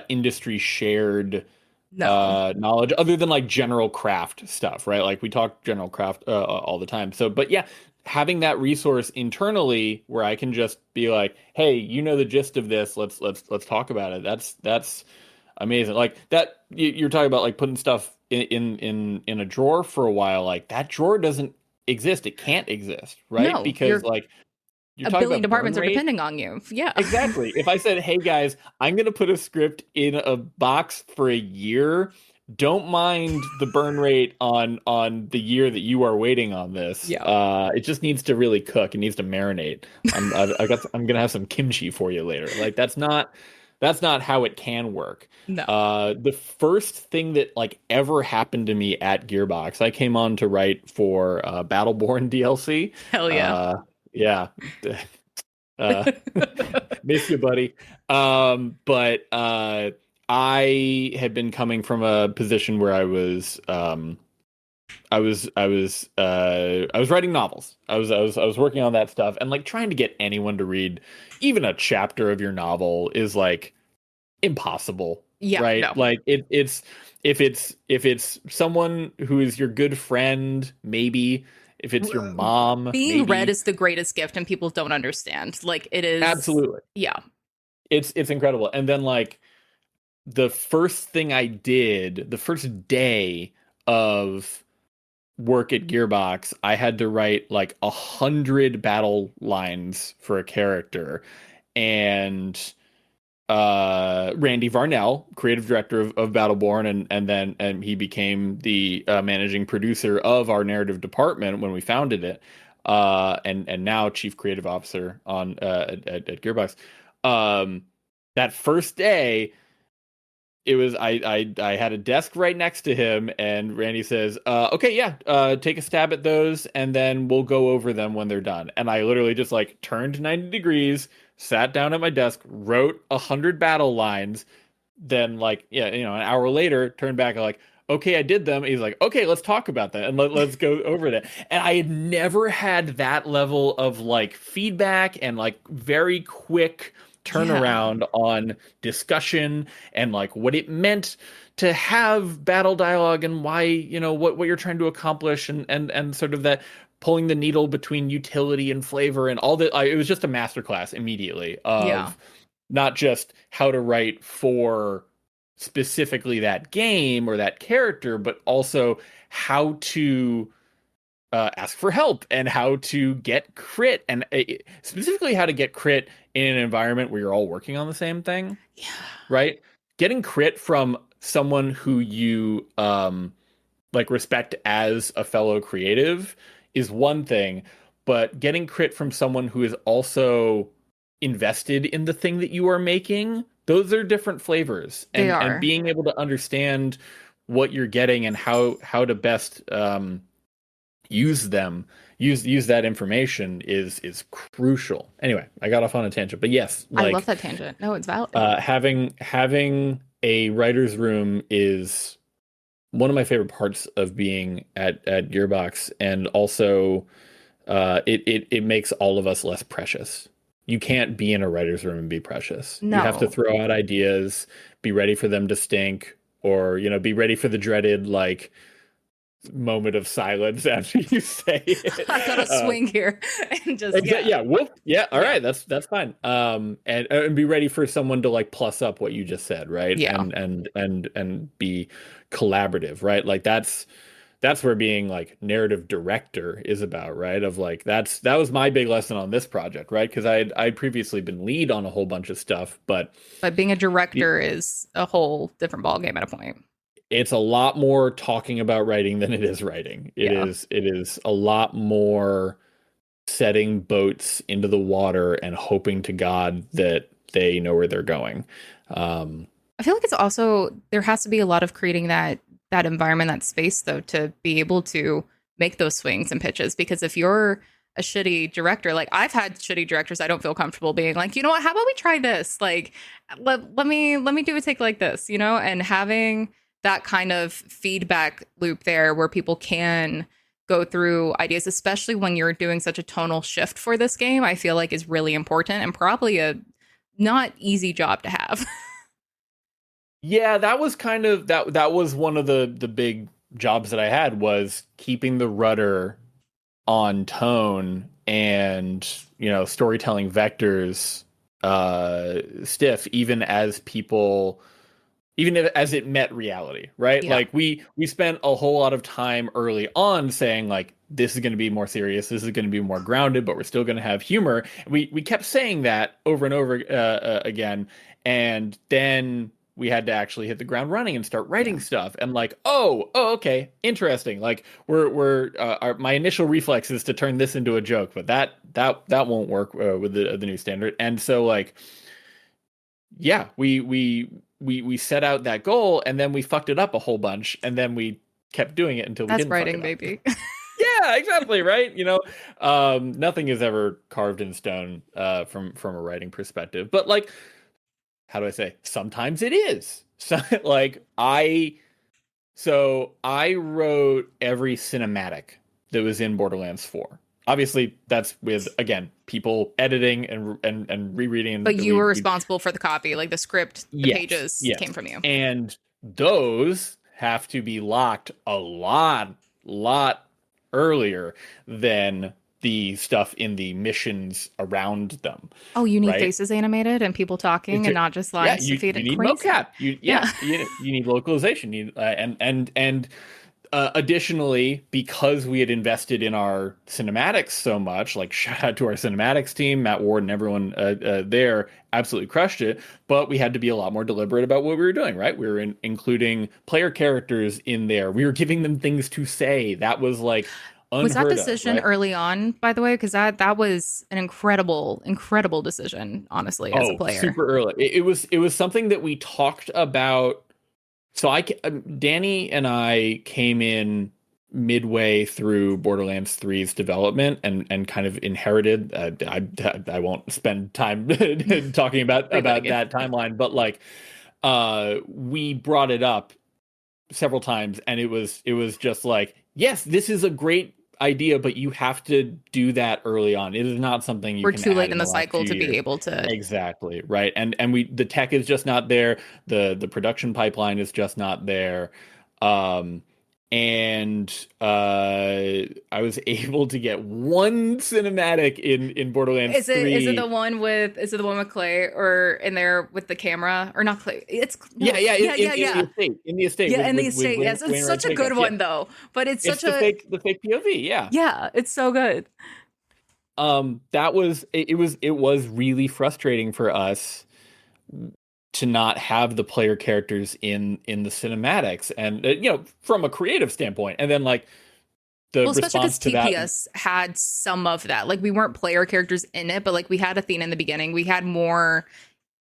industry shared knowledge other than like general craft stuff, right? Like we talk general craft all the time. So, but yeah, having that resource internally where I can just be like, "Hey, you know the gist of this. Let's talk about it." That's amazing. Like that you're talking about like putting stuff in a drawer for a while. Like that drawer doesn't exist. It can't exist, right? No, because like you're a talking billion about departments burn are rate. depending on you. Yeah, Exactly. If I said, "Hey guys, I'm going to put a script in a box for a year. Don't mind the burn rate on the year that you are waiting on this. Yeah. It just needs to really cook. It needs to marinate. I'm going to have some kimchi for you later." Like that's not how it can work. No. The first thing that like ever happened to me at Gearbox, I came on to write for Battleborn DLC. Hell yeah. Yeah. Miss you, buddy. But I had been coming from a position where I was writing novels. I was working on that stuff, and like trying to get anyone to read even a chapter of your novel is like impossible. Yeah, right. no. Like it's if it's someone who is your good friend, maybe. If it's your mom, being maybe. read is the greatest gift, and people don't understand. Like it is Absolutely. Yeah. It's incredible. And then like the first thing I did, the first day of work at Gearbox, I had to write like 100 battle lines for a character. And Randy Varnell, creative director of Battleborn, and then he became the managing producer of our narrative department when we founded it, and now chief creative officer at Gearbox. That first day, it was I had a desk right next to him, and Randy says, "Okay, yeah, take a stab at those, and then we'll go over them when they're done." And I literally just like turned 90 degrees, sat down at my desk, wrote 100 battle lines, then like an hour later, turned back and like, "Okay, I did them." He's like, "Okay, let's talk about that and let's go over that." And I had never had that level of like feedback and like very quick turnaround on discussion and like what it meant to have battle dialogue and why, what you're trying to accomplish and sort of that pulling the needle between utility and flavor and all that. It was just a masterclass immediately of not just how to write for specifically that game or that character, but also how to ask for help and how to get crit, and specifically how to get crit in an environment where you're all working on the same thing. Yeah. Right? Getting crit from someone who you like respect as a fellow creative is one thing, but getting crit from someone who is also invested in the thing that you are making, those are different flavors. And being able to understand what you're getting and how to best use that information is crucial. Anyway, I got off on a tangent, but yes, I love that tangent. No, it's valid. Having a writer's room is one of my favorite parts of being at Gearbox, and also it makes all of us less precious. You can't be in a writer's room and be precious. No. You have to throw out ideas, be ready for them to stink, or be ready for the dreaded like moment of silence after you say it. I gotta swing here and just whoop. All right, that's fine. And be ready for someone to like plus up what you just said, right? And be collaborative, right? Like that's where being like narrative director is about, right? Of like that was my big lesson on this project, right? Because I'd previously been lead on a whole bunch of stuff, but being a director is a whole different ballgame at a point. It's a lot more talking about writing than it is writing. It is a lot more setting boats into the water and hoping to God that they know where they're going. I feel like it's also there has to be a lot of creating that environment, that space though, to be able to make those swings and pitches. Because if you're a shitty director, like I've had shitty directors, I don't feel comfortable being like, you know what, how about we try this? Like let me do a take like this, you know, and having that kind of feedback loop there where people can go through ideas, especially when you're doing such a tonal shift for this game, I feel like is really important and probably a not easy job to have. Yeah, that was kind of that was one of the big jobs that I had, was keeping the rudder on tone and, you know, storytelling vectors stiff, even as people, as it met reality, right? Yeah. Like we spent a whole lot of time early on saying like, this is going to be more serious, this is going to be more grounded, but we're still going to have humor. We kept saying that over and over again, and then we had to actually hit the ground running and start writing stuff. And like, oh, okay, interesting. Like my initial reflex is to turn this into a joke, but that won't work with the new standard. And so like, yeah, we set out that goal, and then we fucked it up a whole bunch, and then we kept doing it until we didn't writing, fuck it up. baby. Yeah, exactly, right? You know, nothing is ever carved in stone from a writing perspective. But like, how do I say? Sometimes it is. So like I wrote every cinematic that was in Borderlands 4. Obviously, that's with, again, people editing and rereading. But you were responsible for the copy, like the script, the pages came from you. And those have to be locked a lot earlier than the stuff in the missions around them. Oh, you need faces animated and people talking and not just lines to feed it. You need crazy. mocap. You need localization. And additionally, because we had invested in our cinematics so much, like shout out to our cinematics team, Matt Ward and everyone there absolutely crushed it. But we had to be a lot more deliberate about what we were doing, right? We were including player characters in there. We were giving them things to say. That was like was that decision early on, by the way? Because that was an incredible decision, honestly, as a player. Super early. It was something that we talked about. So Danny and I came in midway through Borderlands 3's development and kind of inherited. I won't spend time talking about that timeline, but like we brought it up several times, and it was just like, yes, this is a great idea, but you have to do that early on. It is not something we're too late in the cycle to be able to. Exactly, right. And the tech is just not there. The production pipeline is just not there. And I was able to get one cinematic in Borderlands 3. Is it the one with Clay, or in there with the camera, or not Clay? It's in the estate. In the estate. Yes, it's such a good one though. But it's such the fake POV. Yeah. Yeah, it's so good. That was it was really frustrating for us to not have the player characters in the cinematics, and you know, from a creative standpoint, and then like especially because TPS had some of that. Like we weren't player characters in it, but like we had Athena in the beginning. We had more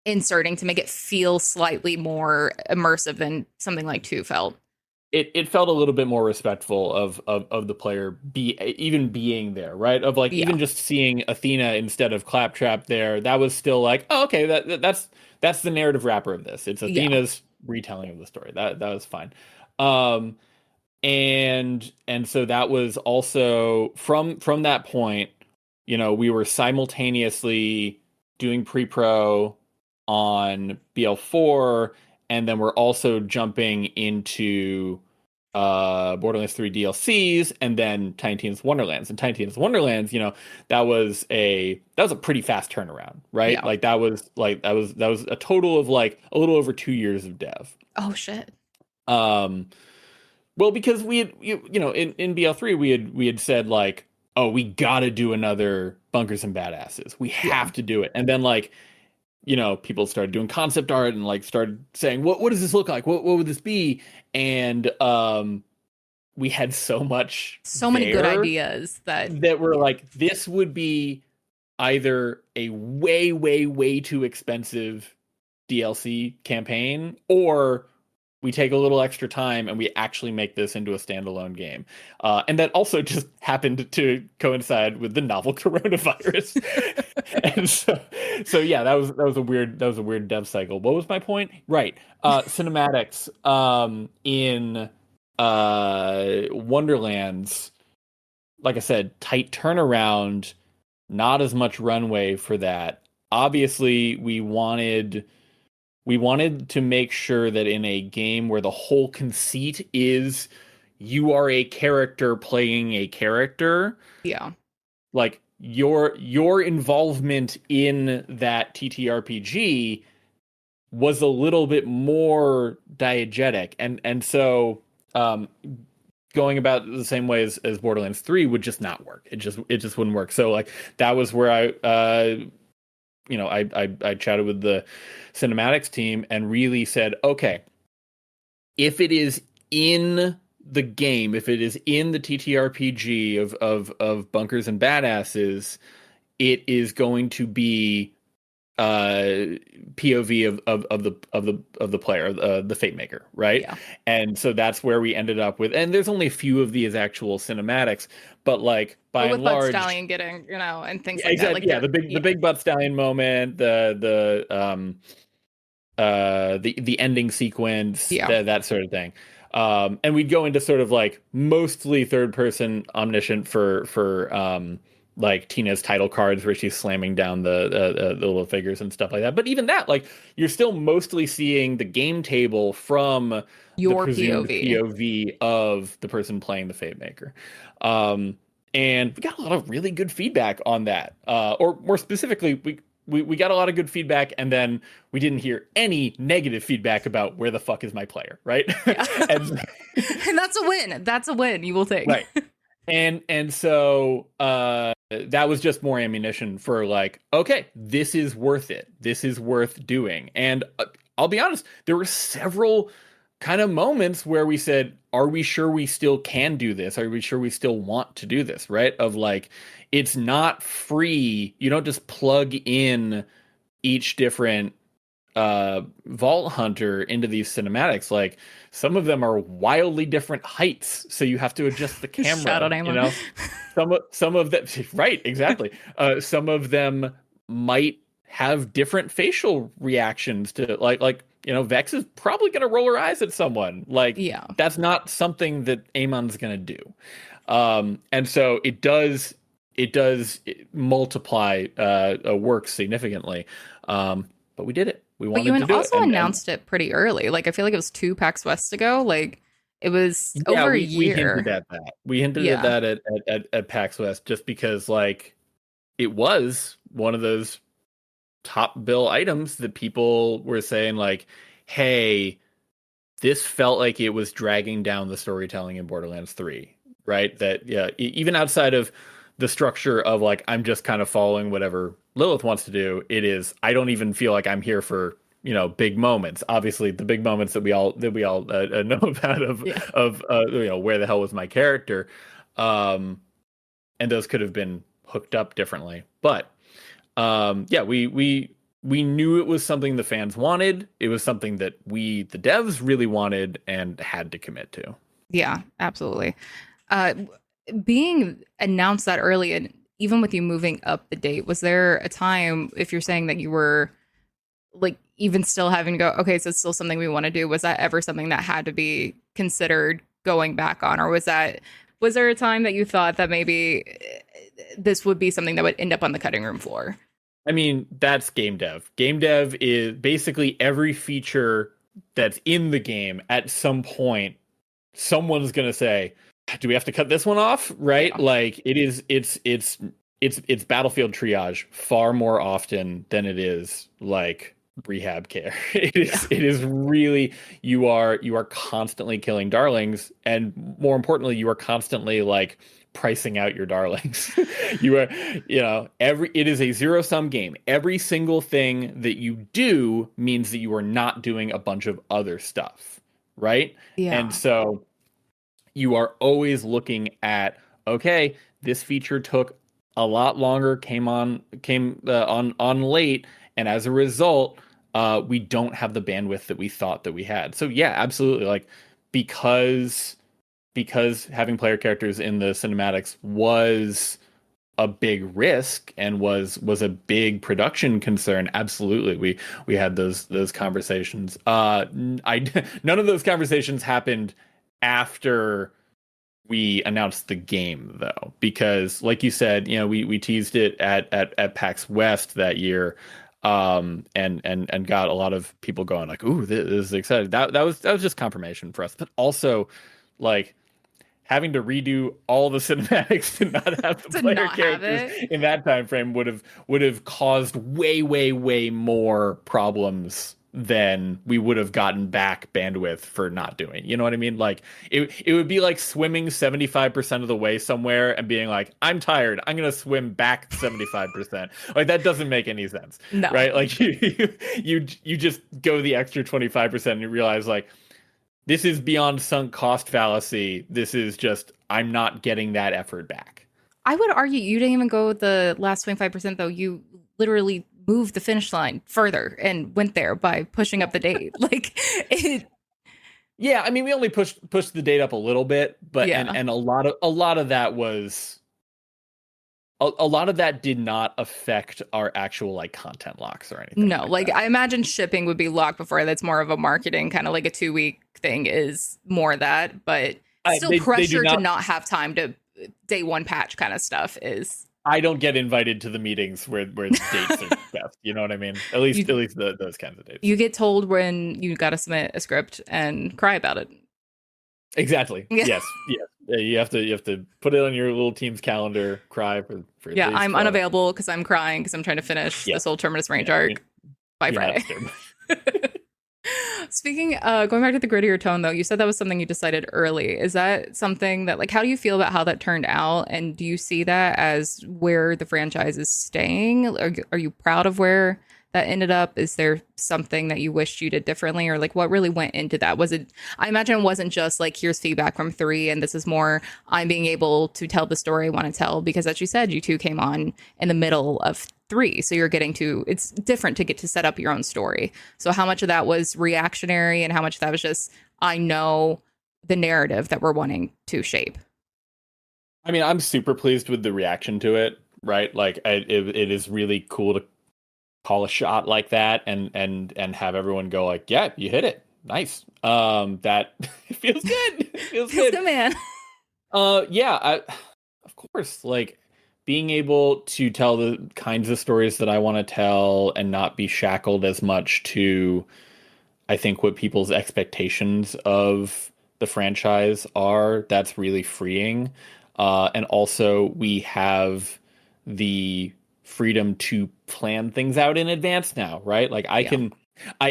inserting to make it feel slightly more immersive than something like 2 felt. It felt a little bit more respectful of the player even being there, right? Of like even just seeing Athena instead of Claptrap there, that was still like, oh, okay, that's the narrative wrapper of this. It's Athena's retelling of the story. That was fine. And so that was also from that point, you know, we were simultaneously doing pre-pro on BL4, and then we're also jumping into Borderlands 3 DLCs, and then Tiny Tina's Wonderlands. And Tiny Tina's Wonderlands, you know, that was a pretty fast turnaround, right? Yeah. Like that was a total of like a little over 2 years of dev. Oh shit. Well, because we had, you know, in BL3 we had said like, oh, we got to do another Bunkers and Badasses. We have to do it. And then like, you know, people started doing concept art and like started saying, what does this look like? What would this be? And we had so many good ideas that were like, this would be either a way too expensive DLC campaign, or we take a little extra time and we actually make this into a standalone game. And that also just happened to coincide with the novel coronavirus. And so yeah, that was a weird dev cycle. What was my point? Right. Cinematics in Wonderlands, like I said, tight turnaround, not as much runway for that. Obviously, we wanted to make sure that in a game where the whole conceit is you are a character playing a character, Yeah. like your involvement in that TTRPG was a little bit more diegetic, and so going about the same way as Borderlands 3 would just not work. It just wouldn't work. So like that was where I chatted with the cinematics team and really said, okay, if it is in the game, if it is in the TTRPG of Bunkers and Badasses, it is going to be POV of the player, the Fate Maker, right? Yeah. And so that's where we ended up with, and there's only a few of these actual cinematics, but like by and large, Butt Stallion getting, and things like exactly, that. Like the big Butt Stallion moment, the ending sequence, that sort of thing. And we'd go into sort of like mostly third person omniscient for like Tina's title cards where she's slamming down the little figures and stuff like that. But even that, like, you're still mostly seeing the game table from your the presumed POV of the person playing the Fate Maker. And we got a lot of really good feedback on that. Or more specifically, we got a lot of good feedback, and then we didn't hear any negative feedback about where the fuck is my player, right? Yeah. and that's a win. That's a win you will take. Right. And so that was just more ammunition for like, okay, this is worth it. This is worth doing. And I'll be honest, there were several kind of moments where we said, are we sure we still can do this? Are we sure we still want to do this? Right? Of like, it's not free. You don't just plug in each different Vault Hunter into these cinematics. Like, some of them are wildly different heights, so you have to adjust the camera. Shout out, Emma. You know, some of them, right? Exactly. Some of them might have different facial reactions to like Vex is probably going to roll her eyes at someone. Like, that's not something that Amon's going to do. And so it does multiply work significantly. But we did it. We wanted to do it. But you also announced it pretty early. Like, I feel like it was 2 PAX West ago. Like, it was over a year. We hinted at that. We hinted at that at PAX West just because, like, it was one of those top bill items that people were saying, like, hey, this felt like it was dragging down the storytelling in Borderlands 3, right? That, even outside of the structure of, like, I'm just kind of following whatever Lilith wants to do, it is, I don't even feel like I'm here for, big moments. Obviously, the big moments that we all know about of where the hell was my character, and those could have been hooked up differently. But we knew it was something the fans wanted. It was something that we, the devs, really wanted and had to commit to. Yeah, absolutely. Being announced that early, and even with you moving up the date, was there a time, if you're saying that you were like even still having to go, okay, so it's still something we want to do, was that ever something that had to be considered going back on? Or was there a time that you thought that maybe this would be something that would end up on the cutting room floor? I mean, that's game dev. Game dev is basically every feature that's in the game. At some point, someone's going to say, do we have to cut this one off? Right? Yeah. Like, it's battlefield triage far more often than it is like rehab care. It is really, you are constantly killing darlings, and more importantly, you are constantly like pricing out your darlings. You are, it is a zero-sum game. Every single thing that you do means that you are not doing a bunch of other stuff, right? Yeah. And so you are always looking at, okay, this feature took a lot longer, came on late, and as a result, we don't have the bandwidth that we thought that we had. So yeah, absolutely. Like, because having player characters in the cinematics was a big risk and was a big production concern. Absolutely, we had those conversations. None of those conversations happened after we announced the game, though, because like you said, we teased it at PAX West that year, and got a lot of people going like, "Ooh, this is exciting." That was just confirmation for us, but also like having to redo all the cinematics to not have the player characters in that time frame would have caused way more problems than we would have gotten back bandwidth for not doing. You know what I mean? Like it would be like swimming 75% of the way somewhere and being like, I'm tired, I'm gonna swim back 75%. Like that doesn't make any sense. No. Right? Like you just go the extra 25% and you realize like, this is beyond sunk cost fallacy. This is just, I'm not getting that effort back. I would argue you didn't even go the last 25%, though. You literally moved the finish line further and went there by pushing up the date. Like it. Yeah, I mean, we only pushed the date up a little bit, but yeah. and a lot of that was a lot of that did not affect our actual like content locks or anything. No, like I imagine shipping would be locked before. That's more of a marketing kind of like a 2-week thing is more that, but still pressure to not have time to day one patch kind of stuff is. I don't get invited to the meetings where the dates are best. You know what I mean? At least those kinds of dates. You get told when you got to submit a script and cry about it. Exactly. Yeah. Yes. Yeah, you have to put it on your little team's calendar. Cry for. Yeah, I'm unavailable because I'm crying because I'm trying to finish this whole Terminus Range arc by Friday. Speaking, going back to the grittier tone, though, you said that was something you decided early. Is that something that, like, how do you feel about how that turned out? And do you see that as where the franchise is staying? Are you proud of where that ended up? Is there something that you wished you did differently, or like what really went into that? Was it, I imagine it wasn't just like, here's feedback from 3 and this is more I'm being able to tell the story I want to tell, because as you said, you two came on in the middle of 3, so you're getting to, it's different to get to set up your own story. So how much of that was reactionary and how much of that was just, I know the narrative that we're wanting to shape? I mean, I'm super pleased with the reaction to it, right? Like it is really cool to call a shot like that and have everyone go like, yeah, you hit it, nice. That it feels good. It feels good, man. Yeah, of course, like being able to tell the kinds of stories that I want to tell and not be shackled as much to, I think, what people's expectations of the franchise are, that's really freeing. And also we have the freedom to plan things out in advance now, right? Like I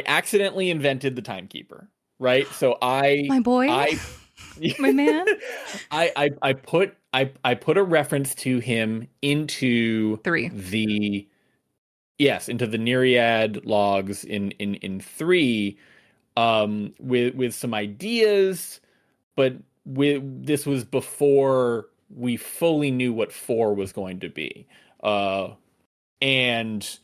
accidentally invented the timekeeper, right? So my man, I put a reference to him into 3. Into the Nereid logs in 3, with some ideas, but this was before we fully knew what 4 was going to be. And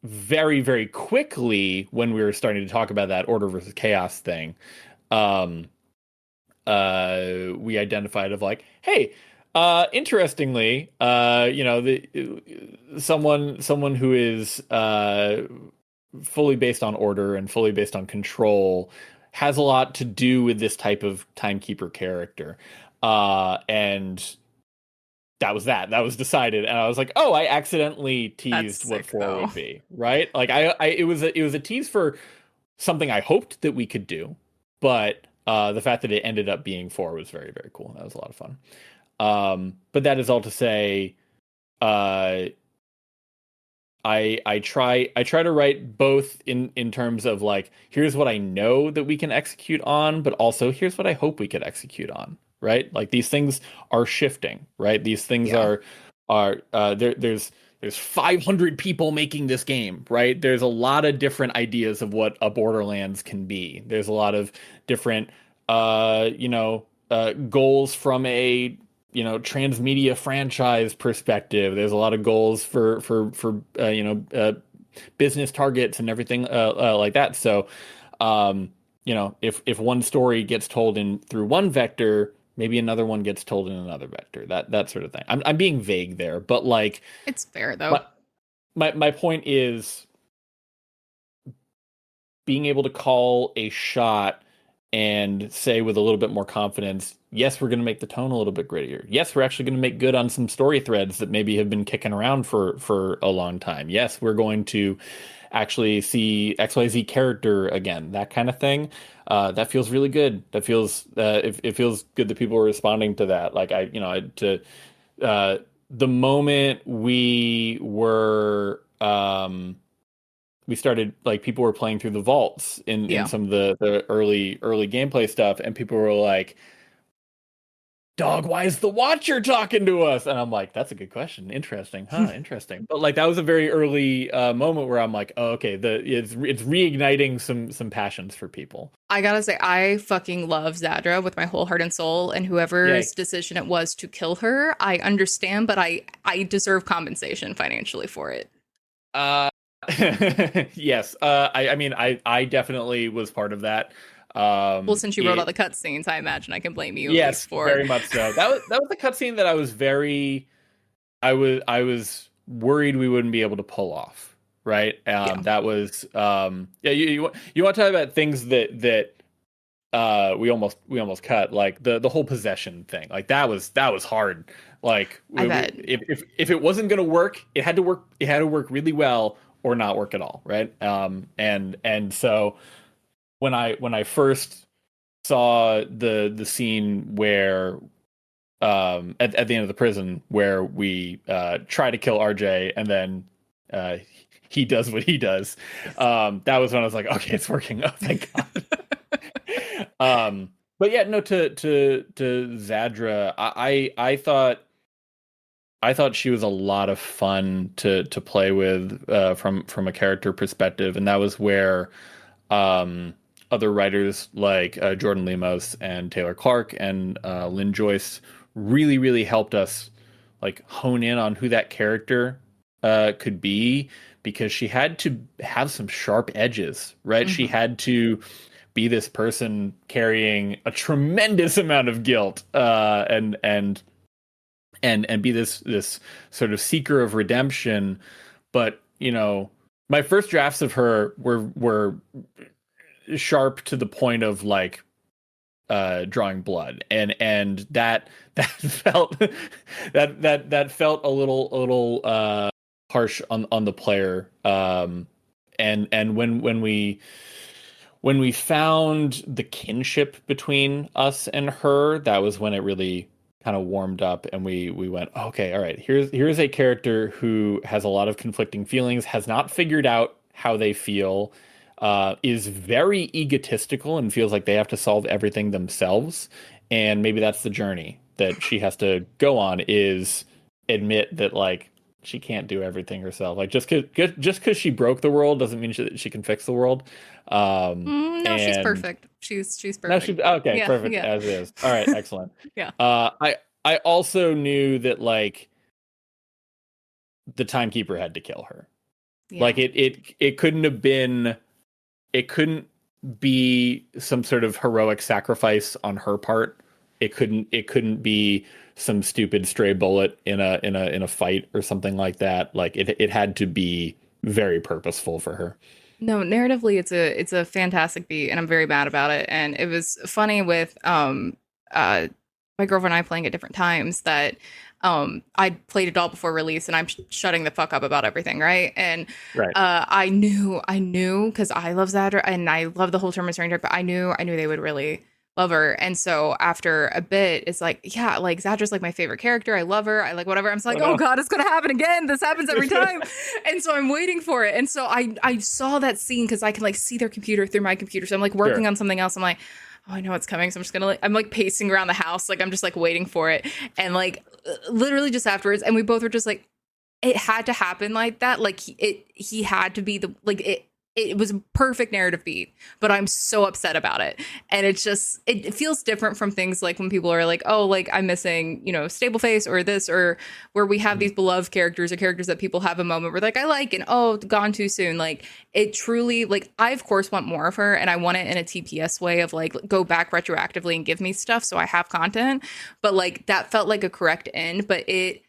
very, very quickly, when we were starting to talk about that order versus chaos thing, we identified of like, hey, interestingly, someone who is fully based on order and fully based on control has a lot to do with this type of timekeeper character, and that was decided. And I was like, oh, I accidentally teased what 4 would be, right? Like it was a tease for something I hoped that we could do, but the fact that it ended up being 4 was very, very cool. That was a lot of fun. But that is all to say, I try to write both in terms of like, here's what I know that we can execute on, but also here's what I hope we could execute on, right? Like these things are shifting, right? These things are there's 500 people making this game, right? There's a lot of different ideas of what a Borderlands can be. There's a lot of different goals from a transmedia franchise perspective. There's a lot of goals for business targets and everything like that. So, if one story gets told through one vector, maybe another one gets told in another vector. That sort of thing. I'm being vague there, but like it's fair though. My point is being able to call a shot and say with a little bit more confidence, yes, we're going to make the tone a little bit grittier. Yes, we're actually going to make good on some story threads that maybe have been kicking around for a long time. Yes, we're going to actually see XYZ character again, that kind of thing. That feels really good. That feels it feels good that people are responding to that. Like the moment we were we started, like, people were playing through the vaults in some of the early gameplay stuff, and people were like, dog, why is the Watcher talking to us? And I'm like, that's a good question. Interesting. Interesting. But like, that was a very early moment where I'm like, oh, okay, it's reigniting some passions for people. I gotta say, I fucking love Zadra with my whole heart and soul, and whoever's decision it was to kill her, I understand, but I deserve compensation financially for it. Yes. I mean, I definitely was part of that. Well, since you wrote all the cutscenes, I imagine I can blame you. Yes, for very much so. That was the cutscene that I was worried we wouldn't be able to pull off. Right. That was You want to talk about things that we almost cut, like the whole possession thing. Like that was hard. Like if it wasn't going to work, it had to work. It had to work really well or not work at all. Right. And so when I first saw the scene where at the end of the prison where we try to kill RJ and then he does what he does, that was when I was like, okay, it's working. Oh, thank God. But yeah, no, to Zadra, I thought she was a lot of fun to play with from a character perspective, and that was where other writers like Jordan Lemos and Taylor Clark and Lynn Joyce really helped us like hone in on who that character could be, because she had to have some sharp edges, right? Mm-hmm. She had to be this person carrying a tremendous amount of guilt and be this sort of seeker of redemption. But my first drafts of her were sharp to the point of like drawing blood, and that felt that felt a little harsh on the player. And when we found the kinship between us and her, that was when it really kind of warmed up, and we went, okay, all right, here's a character who has a lot of conflicting feelings, has not figured out how they feel, is very egotistical and feels like they have to solve everything themselves. And maybe that's the journey that she has to go on, is admit that like she can't do everything herself. Like just because she broke the world doesn't mean she can fix the world. No, she's perfect. She's perfect. No, okay, yeah, perfect, yeah. As is. All right, excellent. Yeah. I also knew that like the Timekeeper had to kill her. Yeah. Like it couldn't have been. It couldn't be some sort of heroic sacrifice on her part. It couldn't be some stupid stray bullet in a fight or something like that. Like it had to be very purposeful for her. No, narratively, it's a fantastic beat, and I'm very mad about it. And it was funny with my girlfriend and I playing at different times that I played it all before release, and I'm shutting the fuck up about everything, right? And right. I knew because I love Zadra and I love the whole Terminus Ranger, but I knew they would really love her. And so after a bit, it's like, yeah, like Zadra's like my favorite character. I love her. I like whatever. I'm just like, oh God, it's gonna happen again. This happens every time. And so I'm waiting for it. And so I saw that scene because I can like see their computer through my computer. So I'm like working on something else. I'm like, oh, I know it's coming. So I'm just gonna I'm like pacing around the house. Like I'm just like waiting for it. And like literally just afterwards, and we both were just like, it had to happen like that. Like he had to be it was a perfect narrative beat, but I'm so upset about it. And it's just, it feels different from things like when people are like, oh, like I'm missing, you know, Stableface or this, or where we have these beloved characters or characters that people have a moment where like, I like, and oh, gone too soon. Like it truly, like I of course want more of her, and I want it in a TPS way of like go back retroactively and give me stuff so I have content. But like that felt like a correct end, but it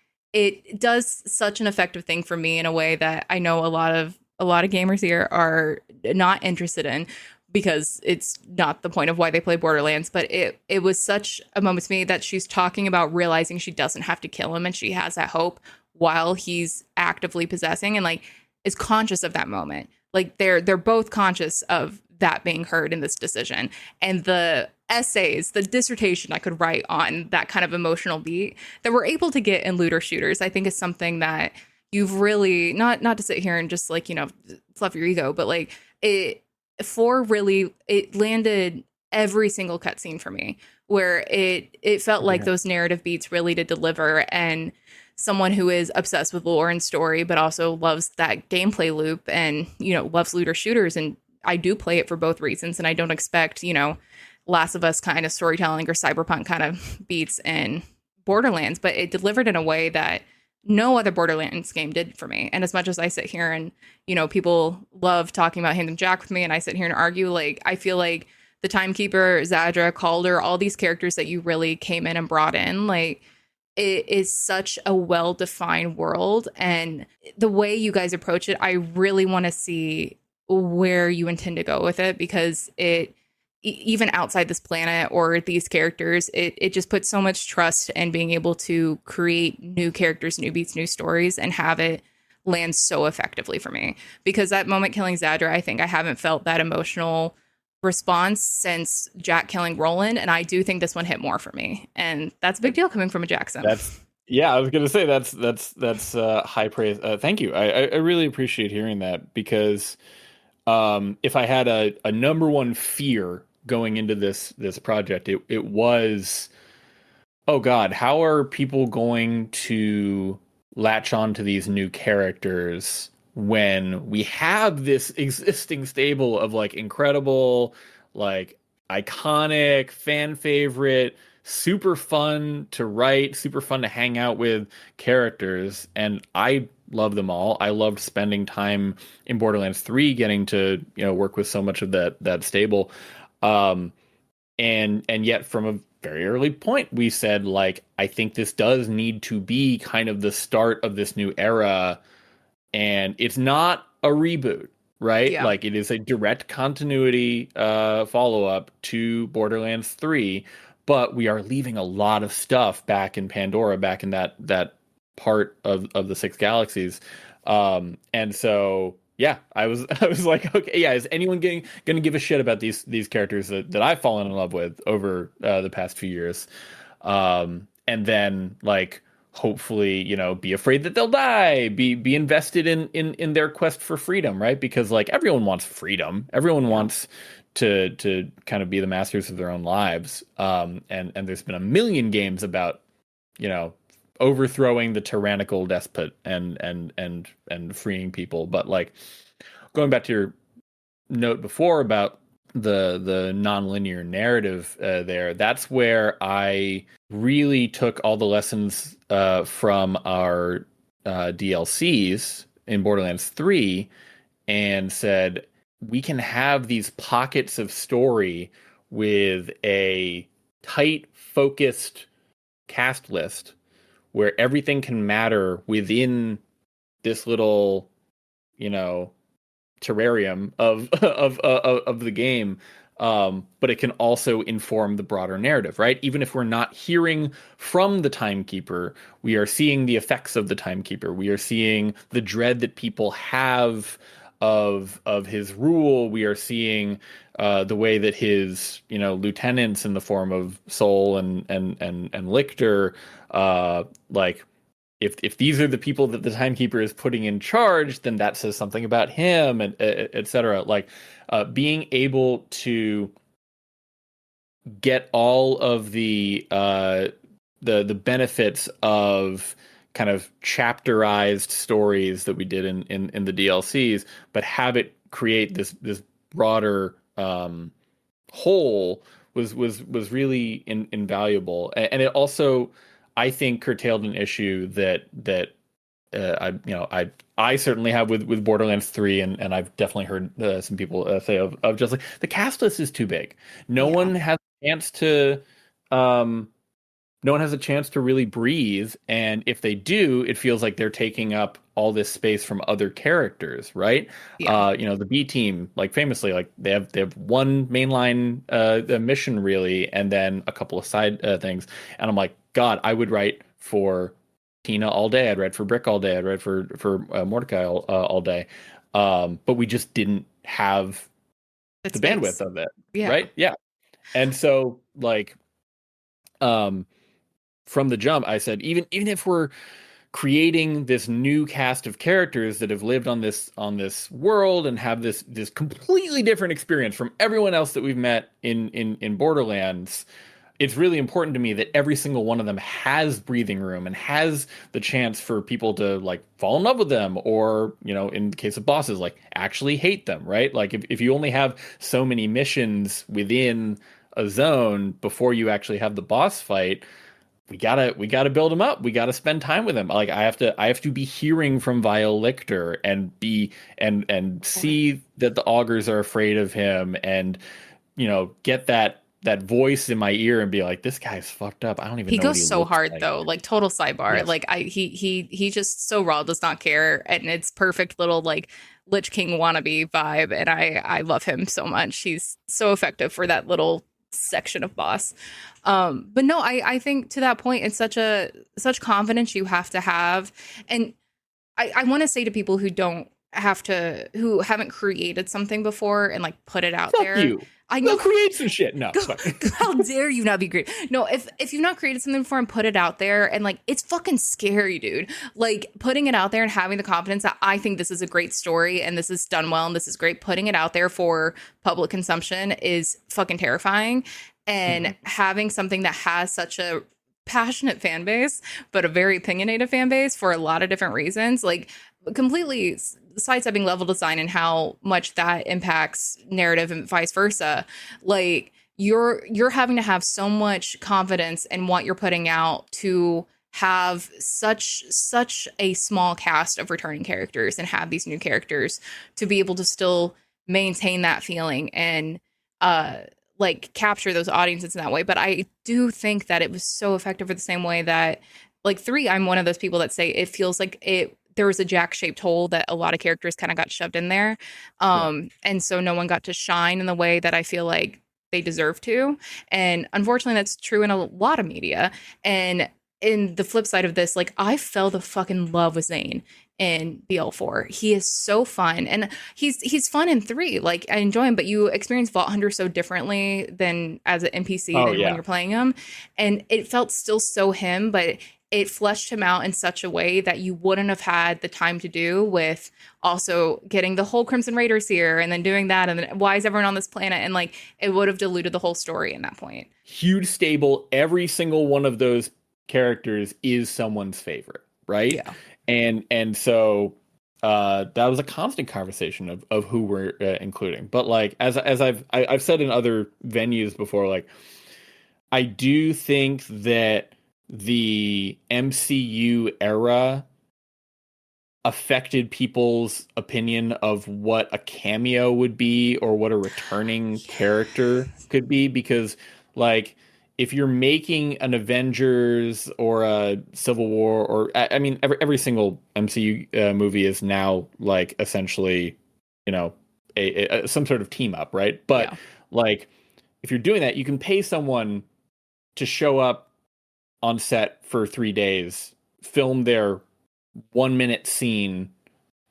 does such an effective thing for me in a way that I know a lot of gamers here are not interested in, because it's not the point of why they play Borderlands. But it was such a moment to me that she's talking about realizing she doesn't have to kill him, and she has that hope while he's actively possessing, and like is conscious of that moment. Like they're both conscious of that being heard in this decision. And the essays, the dissertation I could write on that kind of emotional beat that we're able to get in looter shooters, I think is something that you've really not to sit here and just like, you know, fluff your ego, but like it landed every single cutscene for me, where it felt like those narrative beats really did deliver. And someone who is obsessed with lore and story, but also loves that gameplay loop and, you know, loves looter shooters. And I do play it for both reasons. And I don't expect, you know, Last of Us kind of storytelling or cyberpunk kind of beats in Borderlands, but it delivered in a way that no other Borderlands game did for me. And as much as I sit here and, you know, people love talking about Hand and Jack with me, and I sit here and argue, like, I feel like the Timekeeper, Zadra, Calder, all these characters that you really came in and brought in, like, it is such a well-defined world. And the way you guys approach it, I really want to see where you intend to go with it, because it, even outside this planet or these characters, it just puts so much trust in being able to create new characters, new beats, new stories, and have it land so effectively for me. Because that moment killing Zadra, I think I haven't felt that emotional response since Jack killing Roland, and I do think this one hit more for me, and that's a big deal coming from a Jackson. Yeah, I was gonna say that's high praise. Thank you. I really appreciate hearing that, because if I had a number one fear going into this project, it was, oh God, how are people going to latch on to these new characters when we have this existing stable of like incredible, like iconic, fan favorite, super fun to write, super fun to hang out with characters. And I love them all. I loved spending time in Borderlands 3, getting to, you know, work with so much of that stable. And yet from a very early point, we said, like, I think this does need to be kind of the start of this new era. And it's not a reboot, right? Yeah. Like, it is a direct continuity follow-up to Borderlands 3, but we are leaving a lot of stuff back in Pandora, back in that part of the Six Galaxies. And so, yeah, I was like, okay, yeah, is anyone gonna give a shit about these characters that I've fallen in love with over the past few years? And then, like, hopefully, you know, be afraid that they'll die, be invested in their quest for freedom, right? Because like everyone wants freedom, everyone wants to kind of be the masters of their own lives. And there's been a million games about, you know, overthrowing the tyrannical despot and freeing people. But like, going back to your note before about the nonlinear narrative there, that's where I really took all the lessons from our DLCs in Borderlands 3 and said, we can have these pockets of story with a tight, focused cast list where everything can matter within this little, you know, terrarium of the game. But it can also inform the broader narrative, right? Even if we're not hearing from the Timekeeper, we are seeing the effects of the Timekeeper. We are seeing the dread that people have of his rule. We are seeing the way that his, you know, lieutenants in the form of Soul and Lictor, like, if these are the people that the Timekeeper is putting in charge, then that says something about him, and etc. Like, being able to get all of the benefits of kind of chapterized stories that we did in the DLCs, but have it create this broader whole was really invaluable, and it also, I think, curtailed an issue that I certainly have with Borderlands 3, and I've definitely heard some people say of just like the cast list is too big. No one has a chance to um no one has a chance to really breathe, and if they do, it feels like they're taking up all this space from other characters, right? The B team, like famously, like they have one mainline mission really, and then a couple of side things, and I'm like, God, I would write for Tina all day, I'd write for Brick all day, I'd write for Mordecai all day, but we just didn't have the bandwidth of it, right? Yeah, and so like from the jump, I said, even if we're creating this new cast of characters that have lived on this world and have this completely different experience from everyone else that we've met in Borderlands, it's really important to me that every single one of them has breathing room and has the chance for people to like fall in love with them, or, in the case of bosses, like actually hate them, right? Like if you only have so many missions within a zone before you actually have the boss fight, we gotta build him up. We gotta spend time with him. Like I have to be hearing from Vile Lictor and be and see that the augurs are afraid of him, and get that voice in my ear and be like, this guy's fucked up. I don't even know. He goes so hard though. Like total sidebar. Yes. Like he just so raw, does not care, and it's perfect little like Lich King wannabe vibe, and I love him so much. He's so effective for that little section of boss. But no, I think to that point, it's such confidence you have to have. And I want to say to people who haven't created something before and like put it out there. You. I know. Go create some shit. No. How dare you not be great? No, if you've not created something before and put it out there, and like it's fucking scary, dude. Like putting it out there and having the confidence that I think this is a great story and this is done well and this is great. Putting it out there for public consumption is fucking terrifying. And having something that has such a passionate fan base, but a very opinionated fan base for a lot of different reasons, like completely sidestepping level design and how much that impacts narrative and vice versa. Like you're having to have so much confidence in what you're putting out to have such a small cast of returning characters and have these new characters to be able to still maintain that feeling and like capture those audiences in that way. But I do think that it was so effective for the same way that like 3, I'm one of those people that say it feels like there was a jack-shaped hole that a lot of characters kind of got shoved in there. And so no one got to shine in the way that I feel like they deserve to. And unfortunately, that's true in a lot of media. And in the flip side of this, like I fell the fucking love with Zane in BL4. He is so fun, and he's fun in 3. Like I enjoy him, but you experience Vault Hunter so differently than as an NPC when you're playing him, and it felt still so him, but it fleshed him out in such a way that you wouldn't have had the time to do with also getting the whole Crimson Raiders here and then doing that, and then why is everyone on this planet, and like it would have diluted the whole story in that point. Huge stable. Every single one of those characters is someone's favorite, right? Yeah. And so that was a constant conversation of who we're including. But like as I've said in other venues before, like I do think that the MCU era affected people's opinion of what a cameo would be or what a returning character could be, because like if you're making an Avengers or a Civil War, or I mean, every single MCU movie is now like essentially, a some sort of team up, right? But like, if you're doing that, you can pay someone to show up on set for 3 days, film their 1-minute scene,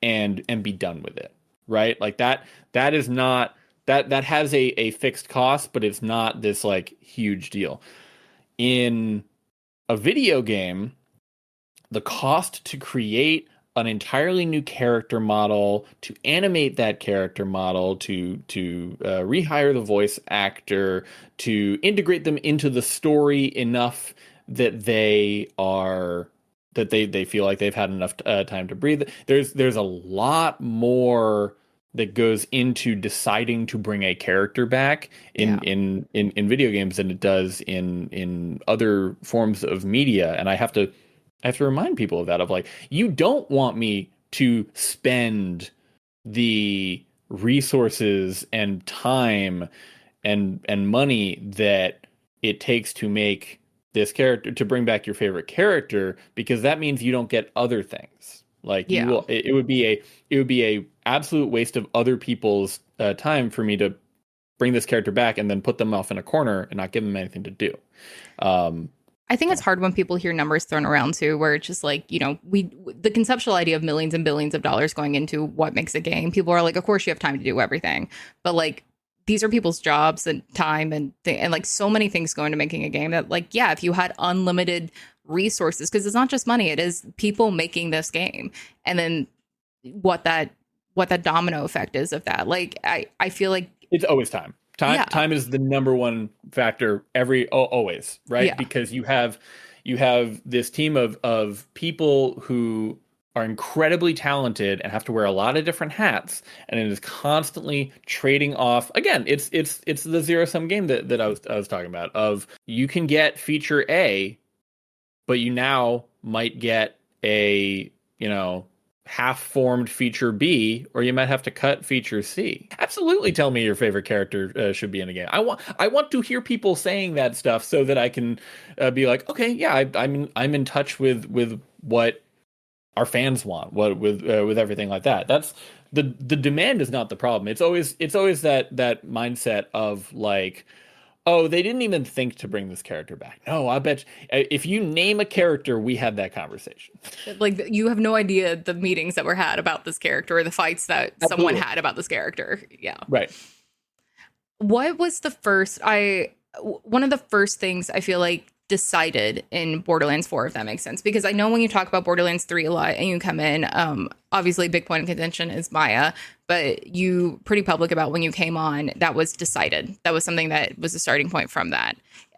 and be done with it, right? Like that is not. That has a fixed cost, but it's not this like huge deal. In a video game, the cost to create an entirely new character model, to animate that character model, to rehire the voice actor, to integrate them into the story enough that they feel like they've had enough time to breathe. There's a lot more that goes into deciding to bring a character back in video games than it does in other forms of media. And I have to remind people of that, of like, you don't want me to spend the resources and time and money that it takes to make this character, to bring back your favorite character, because that means you don't get other things. Like you will, it would be a absolute waste of other people's time for me to bring this character back and then put them off in a corner and not give them anything to do. I think it's hard when people hear numbers thrown around too, where it's just like, you know, the conceptual idea of millions and billions of dollars going into what makes a game. People are like, of course you have time to do everything, but like, these are people's jobs and time and like so many things go into making a game that, like, yeah, if you had unlimited resources, because it's not just money, it is people making this game, and then what that domino effect is of that. Like, I feel like it's always time. Time is the number one factor always, right? Yeah. Because you have this team of people who are incredibly talented and have to wear a lot of different hats, and it is constantly trading off. Again, it's the zero-sum game that I was talking about, of you can get feature A, but you now might get a, you know, half-formed feature B, or you might have to cut feature C. Absolutely tell me your favorite character should be in a game. I want to hear people saying that stuff so that I can be like, okay, yeah, I'm in touch with what our fans want, with everything like that. That's the demand is not the problem. It's always that mindset of like, oh, they didn't even think to bring this character back. No, I bet if you name a character, we had that conversation. Like, you have no idea the meetings that were had about this character, or the fights that someone had about this character. Yeah. Right. What was one of the first things I feel like decided in Borderlands 4, if that makes sense? Because I know when you talk about Borderlands 3 a lot and you come in, obviously big point of contention is Maya, but you pretty public about when you came on, that was decided. That was something that was a starting point from that.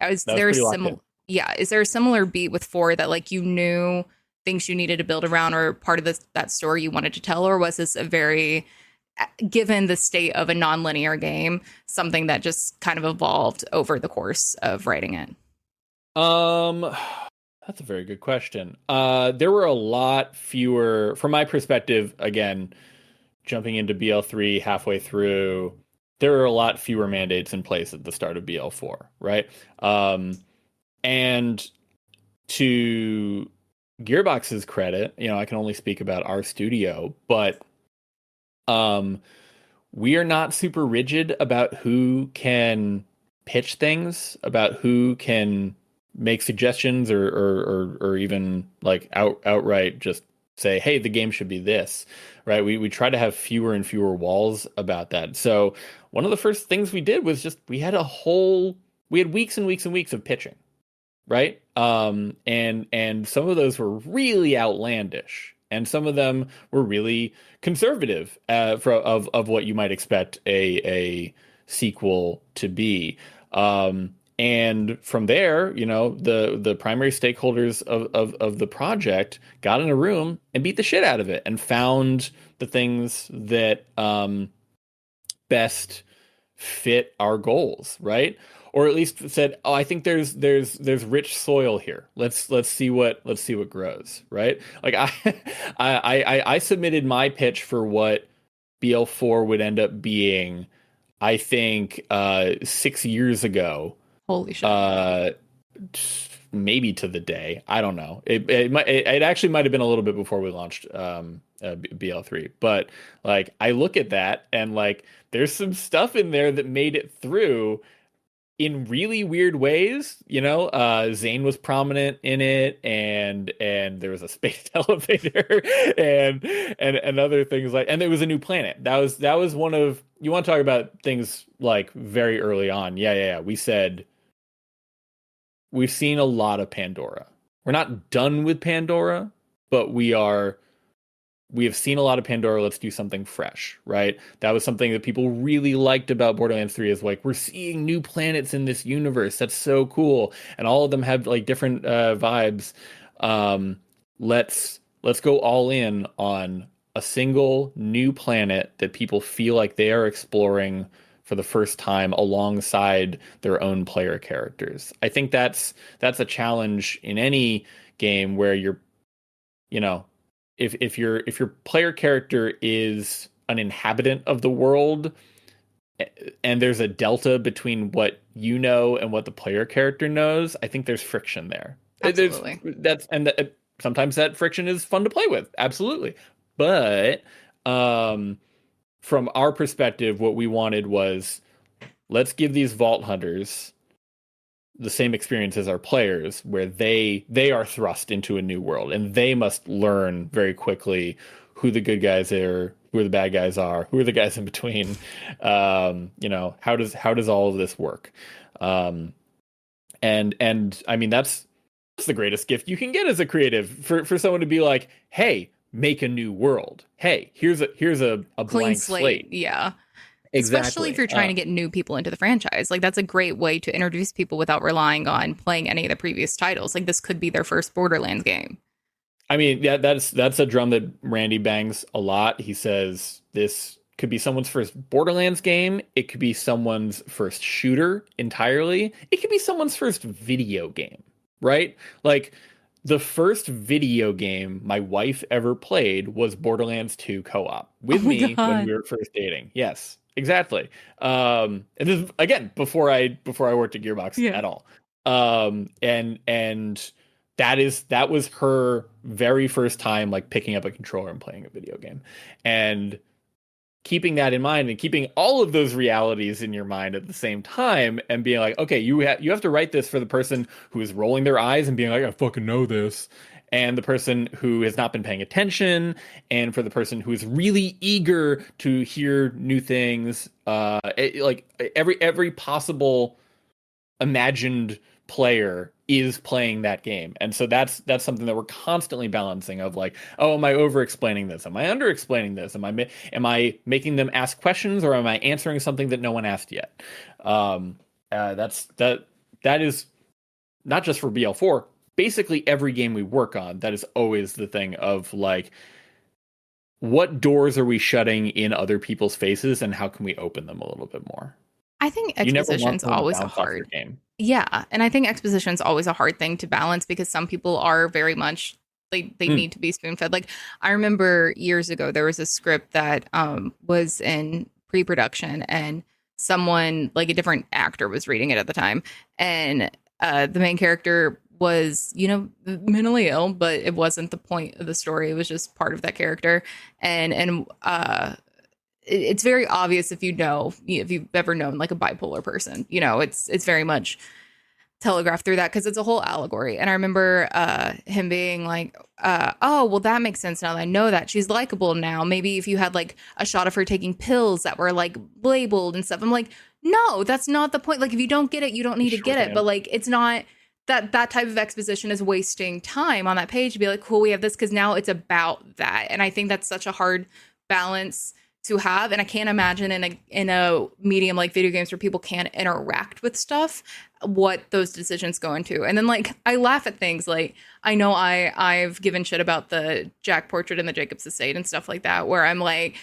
Is there a similar beat with 4 that like you knew things you needed to build around, or part of that story you wanted to tell, or was this a very, given the state of a non-linear game, something that just kind of evolved over the course of writing it? That's a very good question. There were a lot fewer, from my perspective, again, jumping into BL3 halfway through, there were a lot fewer mandates in place at the start of BL4, right? And to Gearbox's credit, you know, I can only speak about our studio, but we are not super rigid about who can pitch things, about who can make suggestions, or even like outright just say, hey, the game should be this, right? We try to have fewer and fewer walls about that. So one of the first things we did was just, we had weeks and weeks and weeks of pitching, right? And some of those were really outlandish, and some of them were really conservative of what you might expect a sequel to be. And from there, you know, the primary stakeholders of the project got in a room and beat the shit out of it and found the things that best fit our goals, right? Or at least said, oh, I think there's rich soil here. Let's see what grows, right? Like I submitted my pitch for what BL4 would end up being, I think 6 years ago. Holy shit. Maybe to the day. I don't know. It actually might have been a little bit before we launched BL3. But like, I look at that and like, there's some stuff in there that made it through in really weird ways. You know, Zane was prominent in it, and there was a space elevator and other things like, and there was a new planet. That was one of, you want to talk about things like very early on. Yeah. We said, we've seen a lot of Pandora. We're not done with Pandora, but we have seen a lot of Pandora. Let's do something fresh, right? That was something that people really liked about Borderlands 3, is like, we're seeing new planets in this universe. That's so cool. And all of them have like different vibes. Let's go all in on a single new planet that people feel like they are exploring for the first time alongside their own player characters. I think that's a challenge in any game where you know, if your player character is an inhabitant of the world and there's a delta between what you know and what the player character knows, I think there's friction there. Absolutely. Sometimes that friction is fun to play with. Absolutely. But from our perspective, what we wanted was, let's give these Vault Hunters the same experience as our players, where they are thrust into a new world and they must learn very quickly who the good guys are, who the bad guys are, who are the guys in between. How does all of this work? And I mean, that's the greatest gift you can get as a creative, for someone to be like, hey, make a new world. Hey, here's a Clean blank slate. Yeah. Exactly. Especially if you're trying to get new people into the franchise. Like, that's a great way to introduce people without relying on playing any of the previous titles. Like, this could be their first Borderlands game. I mean, yeah, that's a drum that Randy bangs a lot. He says this could be someone's first Borderlands game. It could be someone's first shooter entirely. It could be someone's first video game, right? Like, the first video game my wife ever played was Borderlands 2 co-op with me when we were first dating. Yes, exactly. And this is, again, before I worked at Gearbox at all. And that was her very first time like picking up a controller and playing a video game. And keeping that in mind and keeping all of those realities in your mind at the same time and being like, okay, you have to write this for the person who is rolling their eyes and being like, I fucking know this, and the person who has not been paying attention, and for the person who is really eager to hear new things, like every possible imagined player is playing that game. And so that's something that we're constantly balancing of like, oh, am I over explaining this? Am I under explaining this? Am I making them ask questions, or am I answering something that no one asked yet? That is not just for BL4, basically every game we work on. That is always the thing of like, what doors are we shutting in other people's faces and how can we open them a little bit more? I think exposition's always a hard game. Yeah, and I think exposition's always a hard thing to balance because some people are very much they need to be spoon-fed. Like, I remember years ago there was a script that was in pre-production, and someone, like a different actor, was reading it at the time, and the main character was, mentally ill, but it wasn't the point of the story. It was just part of that character, and it's very obvious if you've ever known like a bipolar person, it's very much telegraphed through that because it's a whole allegory. And I remember him being like, oh, well, that makes sense now that I know that she's likable now. Maybe if you had like a shot of her taking pills that were like labeled and stuff. I'm like, no, that's not the point. Like, if you don't get it, you don't need to get it. But like, it's not that type of exposition is wasting time on that page to be like, cool, we have this, because now it's about that. And I think that's such a hard balance to have, and I can't imagine in a medium like video games where people can't interact with stuff, what those decisions go into. And then like, I laugh at things like, I know I've given shit about the Jack portrait in the Jacobs estate and stuff like that, where I'm like,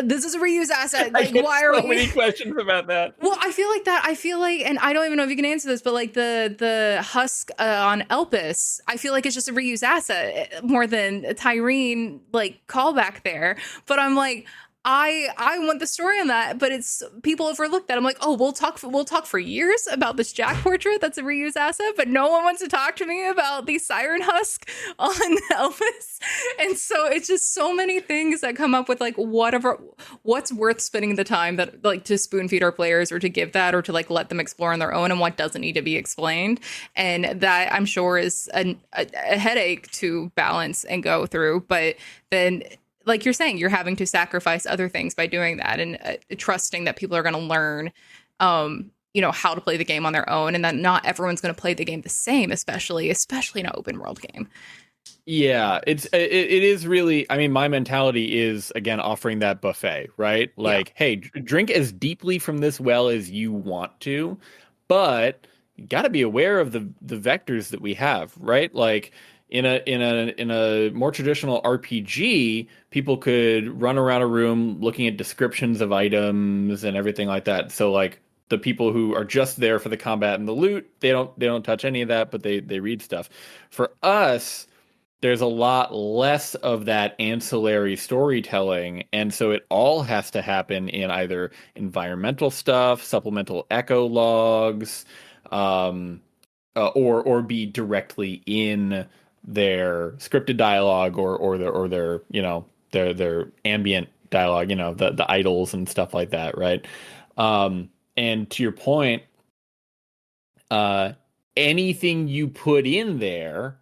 this is a reuse asset. Like, why are so many questions about that? Well, I feel like, and I don't even know if you can answer this, but like the husk on Elpis, I feel like it's just a reuse asset more than a Tyrene like callback there. But I'm like, I want the story on that, but it's people overlook that. I'm like, oh, we'll talk for years about this Jack portrait that's a reuse asset, but no one wants to talk to me about the siren husk on Elvis. And so it's just so many things that come up with like what's worth spending the time that like to spoon feed our players, or to give that, or to like let them explore on their own, and what doesn't need to be explained. And that, I'm sure, is a headache to balance and go through. But then, like you're saying, you're having to sacrifice other things by doing that, and trusting that people are going to learn, how to play the game on their own, and that not everyone's going to play the game the same, especially in an open world game. Yeah, it is really, I mean, my mentality is, again, offering that buffet, right? Like, hey, drink as deeply from this well as you want to, but you got to be aware of the vectors that we have, right? Like, in a more traditional RPG, people could run around a room looking at descriptions of items and everything like that. So like the people who are just there for the combat and the loot, they don't touch any of that, but they read stuff. For us, there's a lot less of that ancillary storytelling, and so it all has to happen in either environmental stuff, supplemental echo logs, or be directly in their scripted dialogue or their their ambient dialogue, the idols and stuff like that, right? And to your point, anything you put in there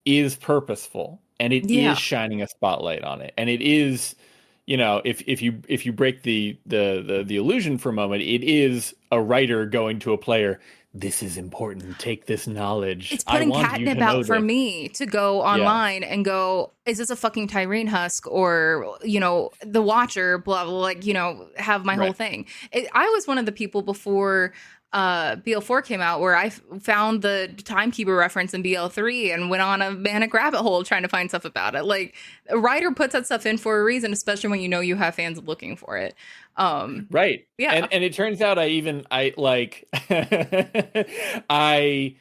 is purposeful, and it is shining a spotlight on it, and it is, if you break the illusion for a moment, it is a writer going to a player. This is important. Take this knowledge. It's putting catnip out for me to go online and go, is this a fucking Tyrene husk or, the Watcher, blah, blah, like, have my whole thing. I was one of the people before BL4 came out where I found the Timekeeper reference in BL3 and went on a manic rabbit hole trying to find stuff about it. Like, a writer puts that stuff in for a reason, especially when you have fans looking for it. Right. Yeah. And it turns out I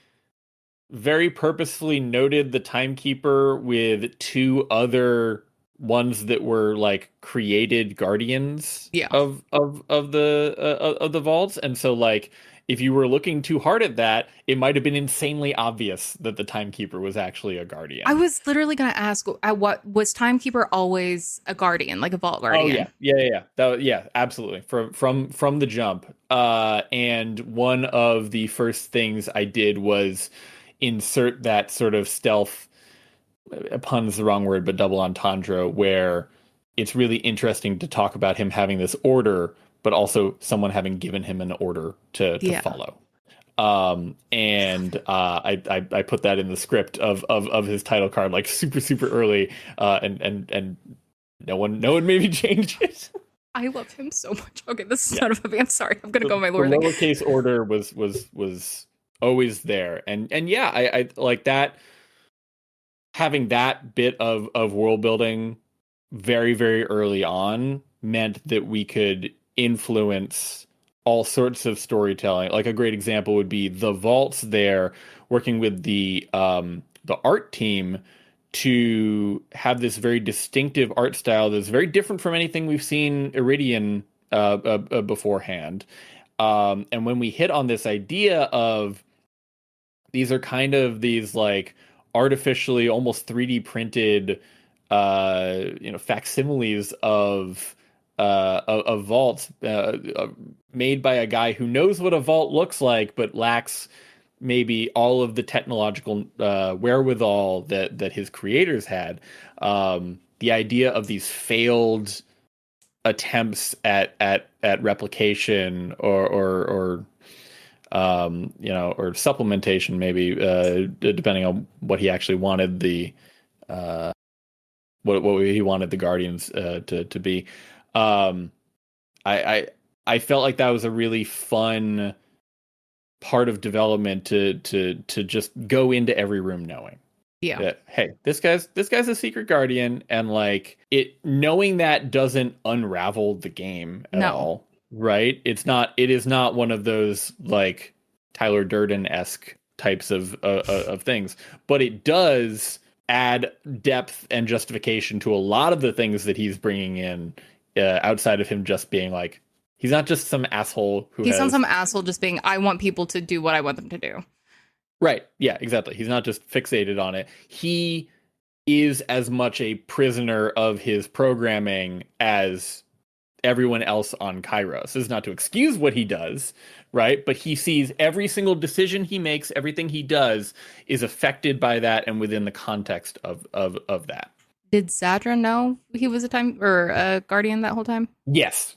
very purposefully noted the Timekeeper with two other ones that were like created guardians of the vaults. And so like, if you were looking too hard at that, it might have been insanely obvious that the Timekeeper was actually a guardian. I was literally going to ask, what was Timekeeper always a guardian, like a vault guardian? Oh yeah, absolutely. From the jump. And one of the first things I did was insert that sort of stealth, pun's the wrong word, but double entendre, where it's really interesting to talk about him having this order, but also someone having given him an order to follow. And I put that in the script of his title card, like super early, and no one maybe changed it. I love him so much. Okay, this is not a I'm sorry. I'm gonna go my lord. The lowercase order was always there, and I like that. Having that bit of world building very, very early on meant that we could influence all sorts of storytelling. Like a great example would be the vaults there, working with the art team to have this very distinctive art style that's very different from anything we've seen Iridian beforehand. And when we hit on this idea of these are kind of these like artificially almost 3D printed facsimiles of vaults made by a guy who knows what a vault looks like but lacks maybe all of the technological wherewithal that his creators had. The idea of these failed attempts at replication or supplementation, maybe depending on what he actually wanted what he wanted the Guardians to be. I felt like that was a really fun part of development to just go into every room knowing that, hey, this guy's a secret guardian, and like knowing that doesn't unravel the game at all, right? It is not one of those like Tyler Durden-esque types of things, but it does add depth and justification to a lot of the things that he's bringing in, outside of him just being like, he's not just some asshole he's not some asshole just being, I want people to do what I want them to do. Right. Yeah, exactly. He's not just fixated on it. He is as much a prisoner of his programming as everyone else on Kairos. This is not to excuse what he does, right? But he sees every single decision he makes, everything he does is affected by that and within the context of that. Did Zadra know he was a guardian that whole time? Yes.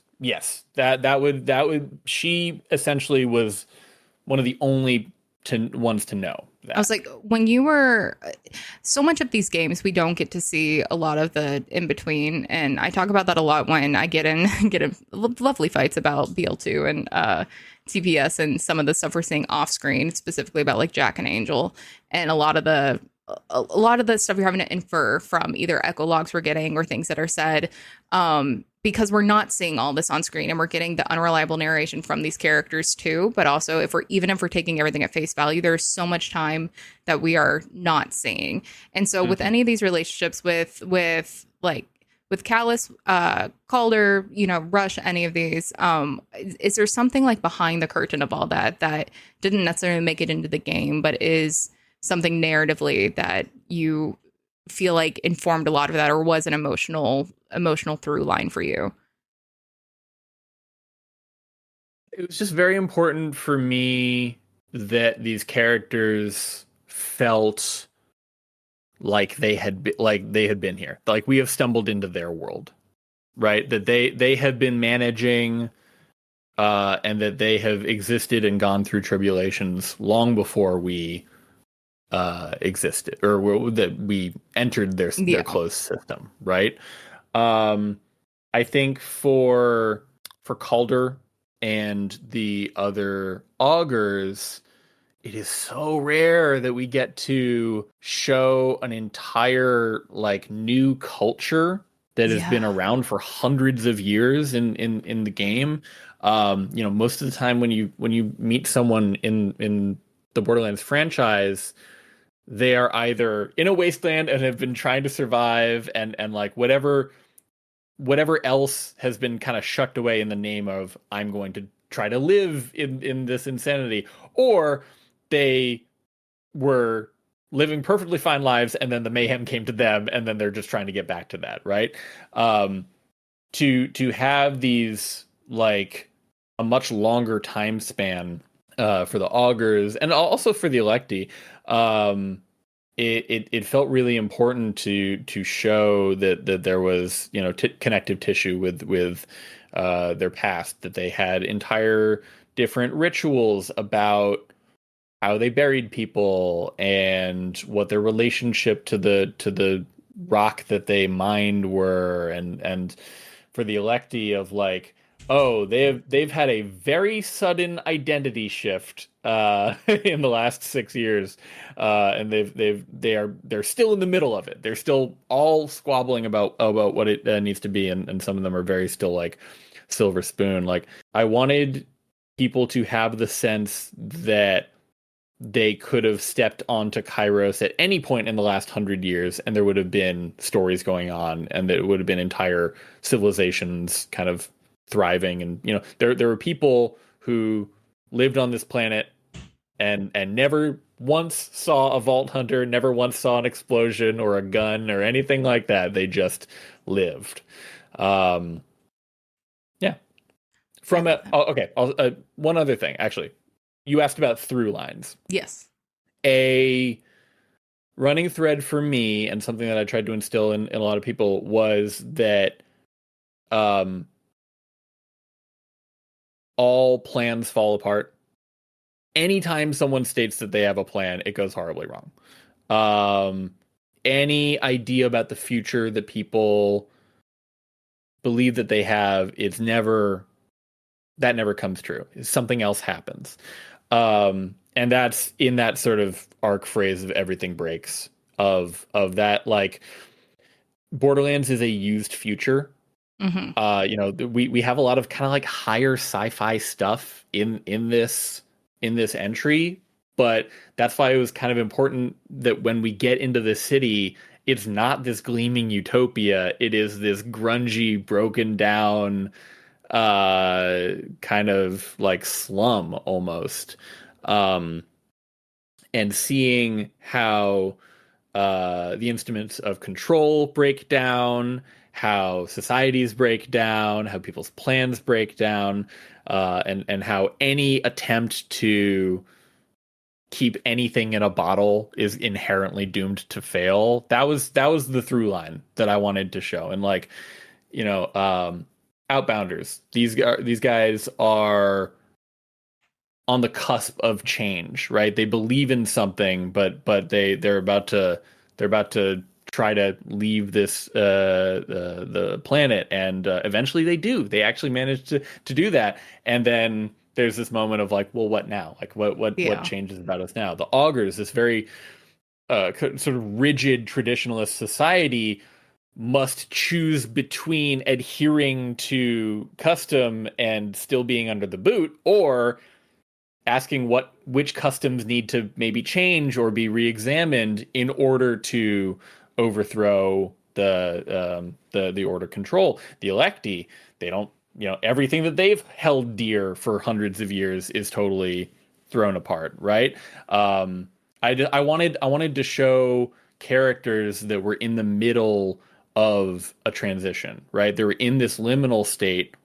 That would she essentially was one of the only ones to know that. I was like, when you were so much of these games, we don't get to see a lot of the in between, and I talk about that a lot when I get in lovely fights about BL2 and TPS and some of the stuff we're seeing off screen, specifically about like Jack and Angel, and a lot of the a lot of the stuff you're having to infer from either echo logs we're getting or things that are said, because we're not seeing all this on screen and we're getting the unreliable narration from these characters too. But also, if we're taking everything at face value, there's so much time that we are not seeing. And so, with any of these relationships, with Callus, Calder, Rush, any of these, is there something like behind the curtain of all that didn't necessarily make it into the game, but is something narratively that you feel like informed a lot of that, or was an emotional through line for you? It was just very important for me that these characters felt like they had been here, like we have stumbled into their world, right? That they have been managing, and that they have existed and gone through tribulations long before we existed, or that we entered their closed system, right? I think for Calder and the other augurs, it is so rare that we get to show an entire like new culture that has been around for hundreds of years in the game. Most of the time when you meet someone in the Borderlands franchise, they are either in a wasteland and have been trying to survive, and like whatever else has been kind of shucked away in the name of I'm going to try to live in this insanity, or they were living perfectly fine lives and then the mayhem came to them and then they're just trying to get back to that, right? To have these like a much longer time span for the augurs and also for the electi, it felt really important to show that there was connective tissue with their past, that they had entire different rituals about how they buried people and what their relationship to the rock that they mined were, and for the electi of like, oh, they've had a very sudden identity shift in the last 6 years, and they're still in the middle of it. They're still all squabbling about what it needs to be, and some of them are very still like silver spoon. Like, I wanted people to have the sense that they could have stepped onto Kairos at any point in the last 100 years, and there would have been stories going on, and that it would have been entire civilizations kind of thriving. And there were people who lived on this planet and never once saw a vault hunter, never once saw an explosion or a gun or anything like that. They just lived. Yeah. One other thing, actually. You asked about through lines. Yes. A running thread for me, and something that I tried to instill in a lot of people, was that all plans fall apart. Anytime someone states that they have a plan, it goes horribly wrong. Any idea about the future that people believe that they have, that never comes true. Something else happens. And that's in that sort of arc phrase of everything breaks, of that, like, Borderlands is a used future. Mm-hmm. We have a lot of kind of like higher sci-fi stuff in this entry, but that's why it was kind of important that when we get into the city, it's not this gleaming utopia. It is this grungy, broken down, kind of like slum almost. And seeing how the instruments of control break down, how societies break down, how people's plans break down, and how any attempt to keep anything in a bottle is inherently doomed to fail. That was the through line that I wanted to show. And like, Outbounders, these guys are on the cusp of change, right? They believe in something, but they're about to try to leave this the planet, and eventually they do. They actually manage to do that, and then there's this moment of like, well, what now? Like, what changes about us now? The augurs, this very sort of rigid traditionalist society must choose between adhering to custom and still being under the boot, or asking which customs need to maybe change or be re-examined in order to overthrow the order control, the electi. They don't, everything that they've held dear for hundreds of years is totally thrown apart, right? I wanted to show characters that were in the middle of a transition, right? They were in this liminal state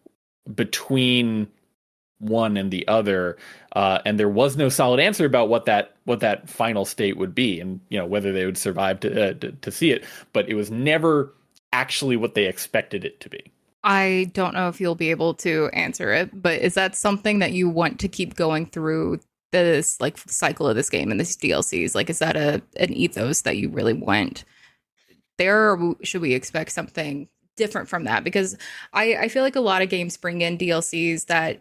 between one and the other, and there was no solid answer about what that final state would be, and whether they would survive to see it. But it was never actually what they expected it to be. I don't know if you'll be able to answer it, but is that something that you want to keep going through this like cycle of this game and these DLCs? Like, is that an ethos that you really want there, or should we expect something different from that? Because I feel like a lot of games bring in DLCs that,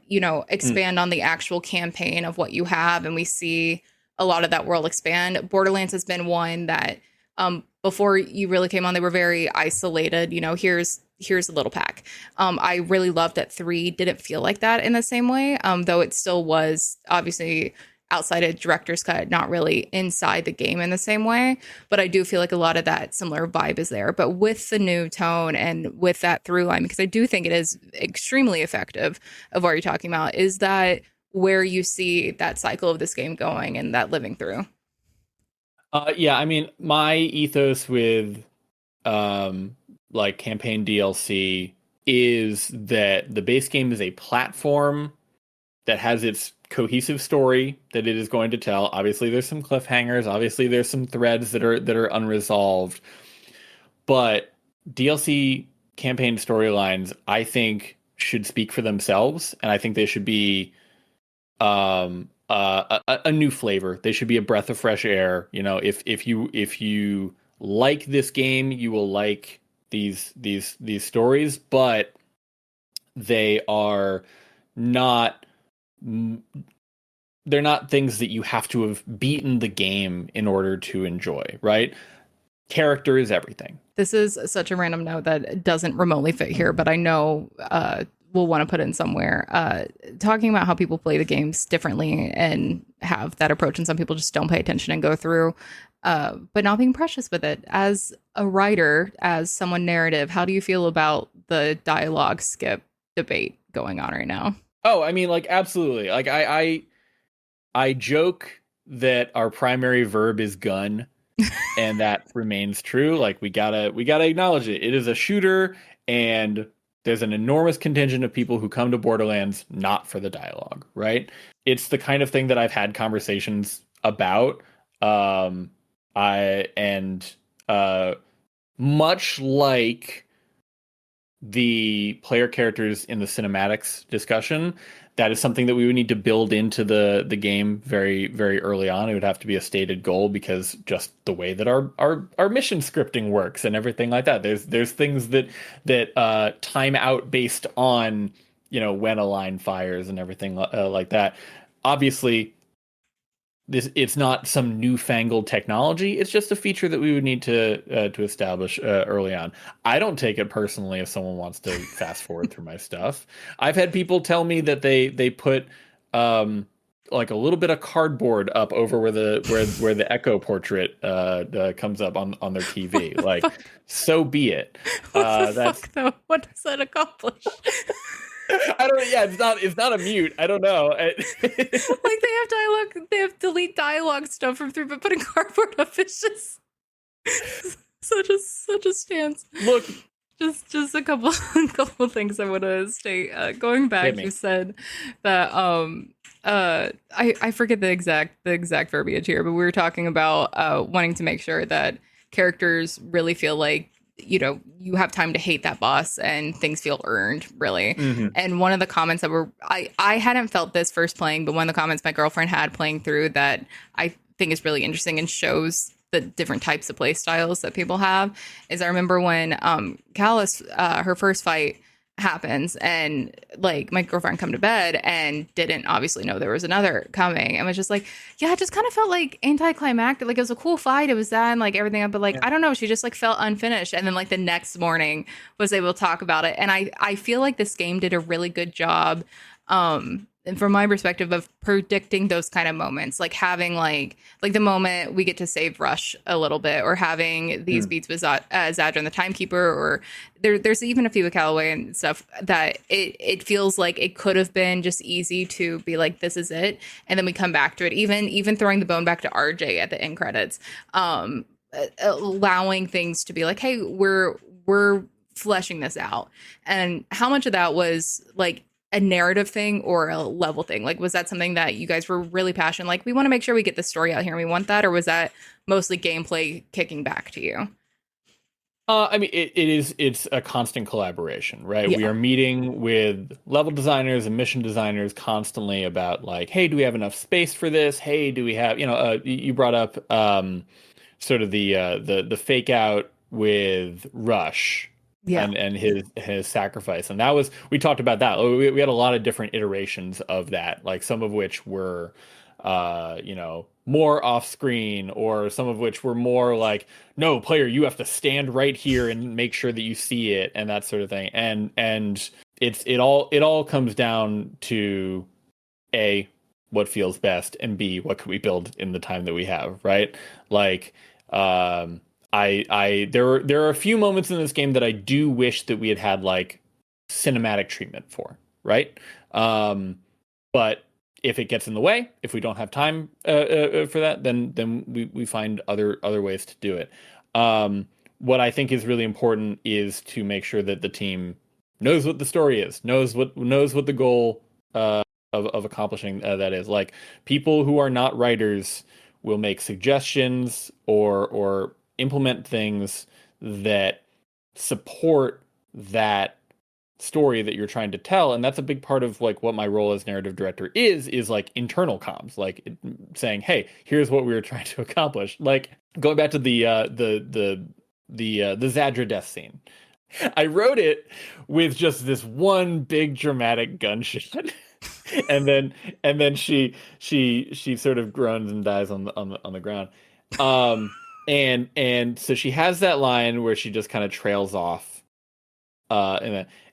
expand on the actual campaign of what you have, and we see a lot of that world expand. Borderlands has been one that before you really came on, they were very isolated. Here's a little pack. I really loved that 3 didn't feel like that in the same way, though it still was obviously outside of director's cut, not really inside the game in the same way. But I do feel like a lot of that similar vibe is there. But with the new tone and with that through line, because I do think it is extremely effective of what you're talking about, is that where you see that cycle of this game going and that living through? Yeah, I mean, my ethos with like campaign DLC is that the base game is a platform that has its cohesive story that it is going to tell. Obviously, there's some cliffhangers. Obviously, there's some threads that are unresolved. But DLC campaign storylines, I think, should speak for themselves, and I think they should be a new flavor. They should be a breath of fresh air. If you like this game, you will like these stories, but they are not. They're not things that you have to have beaten the game in order to enjoy, right? Character is everything. This is such a random note that doesn't remotely fit here, but I know we'll want to put it in somewhere. Talking about how people play the games differently and have that approach, and some people just don't pay attention and go through, but not being precious with it. As a writer, as someone narrative, how do you feel about the dialogue skip debate going on right now? Oh, I mean, like, absolutely. Like, I joke that our primary verb is gun, and that remains true. Like, we gotta acknowledge it. It is a shooter, and there's an enormous contingent of people who come to Borderlands not for the dialogue, right? It's the kind of thing that I've had conversations about. Much like the player characters in the cinematics discussion, that is something that we would need to build into the game very, very early on. It would have to be a stated goal, because just the way that our mission scripting works and everything like that. There's things that time out based on when a line fires and everything like that. Obviously, it's not some newfangled technology. It's just a feature that we would need to establish early on. I don't take it personally if someone wants to fast forward through my stuff. I've had people tell me that they put like a little bit of cardboard up over where the Echo portrait comes up on their TV. Like, so be it. What the fuck, though? What does that accomplish? I don't. Yeah, it's not a mute. I don't know. Like, they have dialogue. They have delete dialogue stuff from through, but putting cardboard up is just such a stance. Look, just a couple things I want to state. Going back, you said that I forget the exact verbiage here, but we were talking about wanting to make sure that characters really feel like you have time to hate that boss and things feel earned, really. Mm-hmm. And one of the comments that I hadn't felt this first playing, but one of the comments my girlfriend had playing through that I think is really interesting and shows the different types of play styles that people have is I remember when Callus, her first fight, happens, and like my girlfriend come to bed and didn't obviously know there was another coming, and was just like, yeah, it just kind of felt like anticlimactic. Like, it was a cool fight, it was that, and like everything, but like, I don't know, she just like felt unfinished. And then like the next morning was able to talk about it, and I feel like this game did a really good job, and from my perspective, of predicting those kind of moments, like having like the moment we get to save Rush a little bit, or having these beats with Zadra and the Timekeeper, or there's even a few with Callaway and stuff, that it feels like it could have been just easy to be like, this is it, and then we come back to it. Even throwing the bone back to RJ at the end credits, allowing things to be like, hey, we're fleshing this out. And how much of that was like a narrative thing or a level thing? Like, was that something that you guys were really passionate, like, we want to make sure we get the story out here and we want that, or was that mostly gameplay kicking back to you? I mean, it's a constant collaboration, right? Yeah. We are meeting with level designers and mission designers constantly about like, hey, do we have enough space for this? Hey, do we have, you brought up sort of the fake out with Rush. Yeah. And his sacrifice. And that was, we talked about that. We had a lot of different iterations of that, like some of which were, more off screen, or some of which were more like, no, player, you have to stand right here and make sure that you see it, and that sort of thing. And it all comes down to A, what feels best, and B, what can we build in the time that we have, right? Like, there are a few moments in this game that I do wish that we had like cinematic treatment for, right? But if it gets in the way, if we don't have time for that, then we find other ways to do it. What I think is really important is to make sure that the team knows what the story is, knows what the goal of accomplishing that is. Like, people who are not writers will make suggestions or implement things that support that story that you're trying to tell. And that's a big part of like what my role as narrative director is like internal comms, like saying, hey, here's what we were trying to accomplish. Like, going back to the Zadra death scene, I wrote it with just this one big dramatic gunshot. and then she sort of groans and dies on the ground. And so she has that line where she just kind of trails off,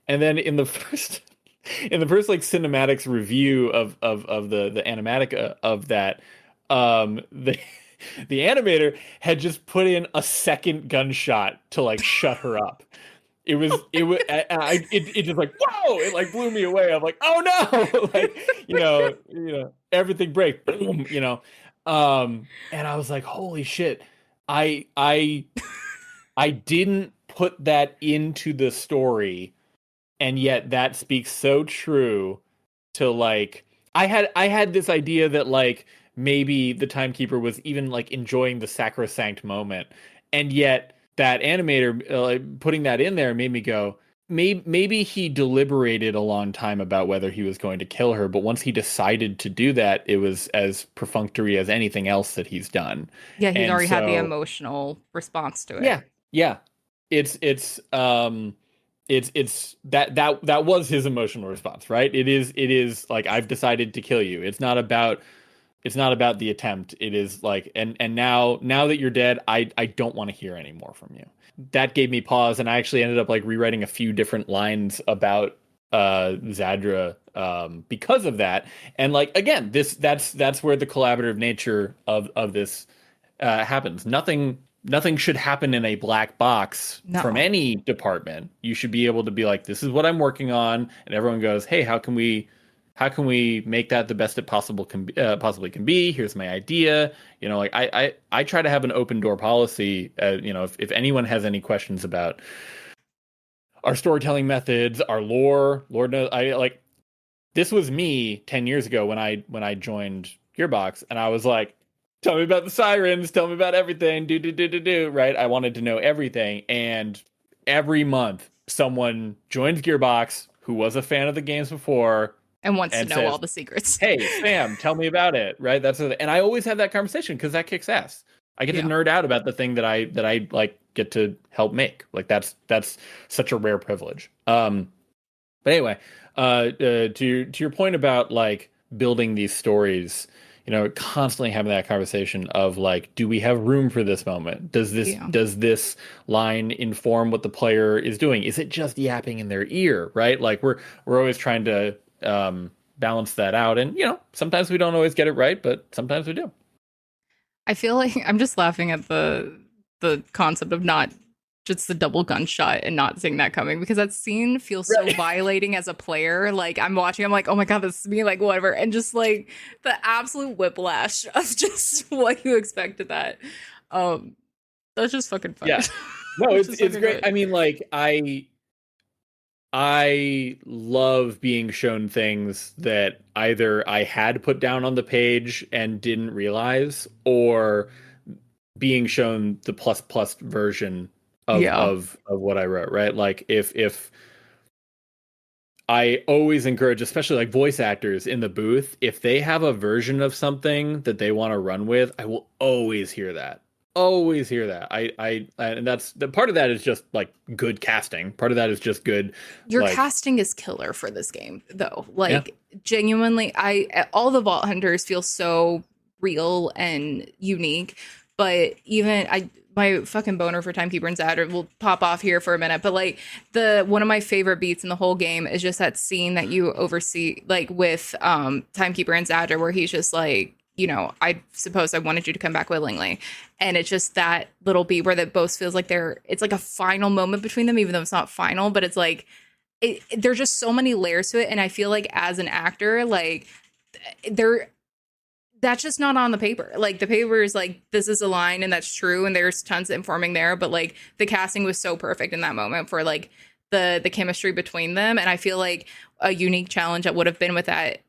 and then in the first like cinematics review of the animatic of that, the animator had just put in a second gunshot to like shut her up. It just like, whoa, it like blew me away. I'm like, oh no, like, everything breaks, boom, and I was like, holy shit, I didn't put that into the story, and yet that speaks so true to like, I had this idea that like maybe the Timekeeper was even like enjoying the sacrosanct moment, and yet that animator putting that in there made me go, maybe he deliberated a long time about whether he was going to kill her, but once he decided to do that, it was as perfunctory as anything else that he's done. Yeah, he's already had the emotional response to it. Yeah. It's that was his emotional response, right? It is like, I've decided to kill you. It's not about the attempt. It is like, and now that you're dead, I don't want to hear any more from you. That gave me pause, and I actually ended up like rewriting a few different lines about Zadra because of that. And like, again, that's where the collaborative nature of this happens. Nothing should happen in a black box from any department. You should be able to be like, this is what I'm working on, and everyone goes, hey, how can we make that the best it possibly can be? Here's my idea. Like I try to have an open door policy. If anyone has any questions about our storytelling methods, our lore, Lord knows, this was me 10 years ago when I joined Gearbox, and I was like, tell me about the sirens, tell me about everything, do, right? I wanted to know everything, and every month someone joins Gearbox who was a fan of the games before and wants to know says, all the secrets. Hey, Sam, tell me about it, right? And I always have that conversation because that kicks ass. I get to nerd out about the thing that I like get to help make. Like that's such a rare privilege. But anyway, to your point about like building these stories, constantly having that conversation of like, do we have room for this moment? Does this line inform what the player is doing? Is it just yapping in their ear, right? Like we're always trying to balance that out, and sometimes we don't always get it right, but sometimes we do. I feel like I'm just laughing at the concept of not just the double gunshot and not seeing that coming, because that scene feels so violating as a player. Like I'm watching, I'm like, oh my god, this is me, like whatever, and just like the absolute whiplash of just what you expected that. That's just fucking funny. Yeah, no, it's great. Good. I mean, like I love being shown things that either I had put down on the page and didn't realize, or being shown the plus version of what I wrote, right? Like if I always encourage, especially like voice actors in the booth, if they have a version of something that they want to run with, I will always hear that. Always hear that. I and that's the part of that is just like good casting. Part of that is just good. Your casting is killer for this game, though. Like genuinely, all the Vault Hunters feel so real and unique. But even my fucking boner for Timekeeper and Zadder will pop off here for a minute. But like one of my favorite beats in the whole game is just that scene that you oversee, like with Timekeeper and Zadder, where he's just like, I suppose I wanted you to come back willingly. And it's just that little beat where that both feels like it's like a final moment between them, even though it's not final, but it's like, there's just so many layers to it. And I feel like as an actor, like that's just not on the paper. Like the paper is like, this is a line and that's true. And there's tons of informing there, but like the casting was so perfect in that moment for like the chemistry between them. And I feel like a unique challenge that would have been with that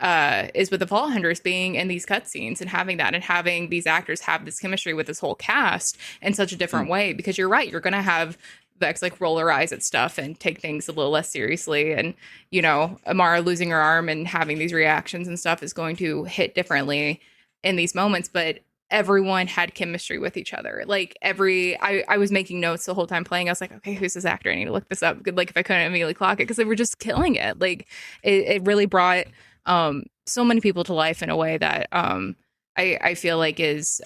is with the Vault Hunters being in these cutscenes and having that, and having these actors have this chemistry with this whole cast in such a different way, because you're right, you're going to have Vex like roll her eyes at stuff and take things a little less seriously. And, Amara losing her arm and having these reactions and stuff is going to hit differently in these moments, but everyone had chemistry with each other. Like I was making notes the whole time playing. I was like, okay, who's this actor? I need to look this up. Like if I couldn't immediately clock it, because they were just killing it. Like it really brought so many people to life in a way that I feel like is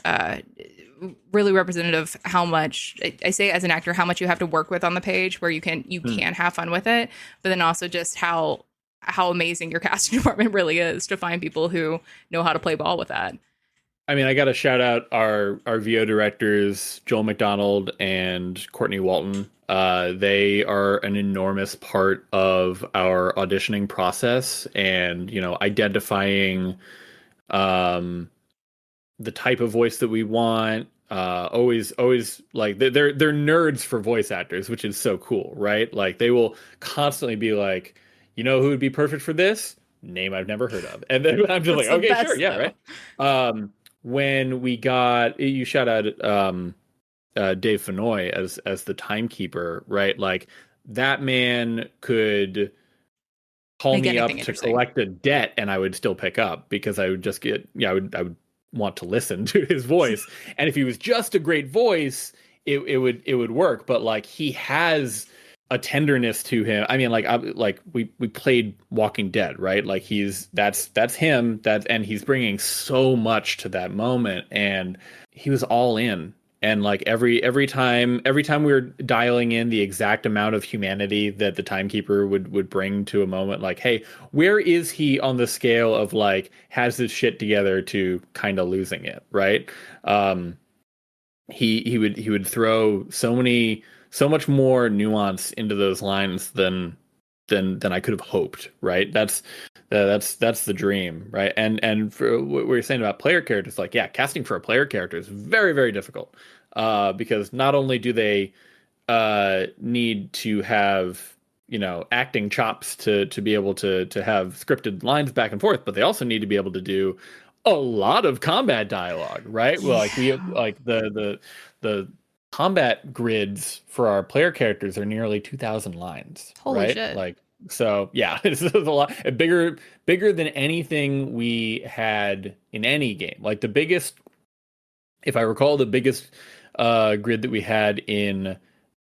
really representative of how much I say as an actor, how much you have to work with on the page, where you can have fun with it, but then also just how amazing your casting department really is to find people who know how to play ball with that. I mean, I got to shout out our VO directors, Joel McDonald and Courtney Walton. They are an enormous part of our auditioning process, and identifying the type of voice that we want. Always like they're nerds for voice actors, which is so cool, right? Like they will constantly be like, who would be perfect for this? Name I've never heard of, and then I'm just like, okay, sure, yeah, right. When we got, you shout out Dave Fenoy as the timekeeper, right? Like that man could call me up to collect a debt and I would still pick up, because I would just I would want to listen to his voice. And if he was just a great voice, it would work. But like he has a tenderness to him. I mean, we played Walking Dead, right? Like that's him, and he's bringing so much to that moment, and he was all in. And like every time we were dialing in the exact amount of humanity that the timekeeper would bring to a moment, like, hey, where is he on the scale of like has his shit together to kind of losing it, right? He would throw so much more nuance into those lines than I could have hoped, right? That's the dream, right? And for what we were saying about player characters, like, yeah, casting for a player character is very, very difficult, because not only do they need to have acting chops to be able to have scripted lines back and forth, but they also need to be able to do a lot of combat dialogue, right? Yeah. Well, like we have, like the combat grids for our player characters are nearly 2,000 lines. Holy right? Shit. Like, so yeah, this is a lot bigger than anything we had in any game. Like the biggest, if I recall, the biggest grid that we had in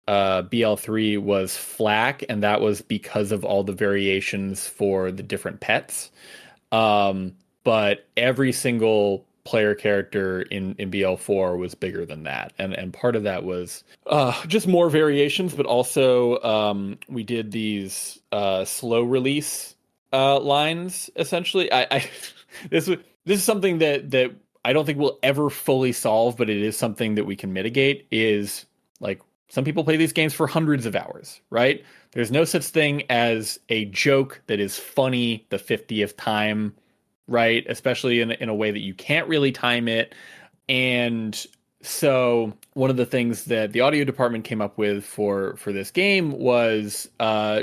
BL3 was FLAC, and that was because of all the variations for the different pets. But every single player character in BL4 was bigger than that. And part of that was just more variations, but also we did these slow release lines, essentially. This is something that I don't think we'll ever fully solve, but it is something that we can mitigate, is like some people play these games for hundreds of hours, right? There's no such thing as a joke that is funny the 50th time, right? Especially in a way that you can't really time it. And so one of the things that the audio department came up with for this game was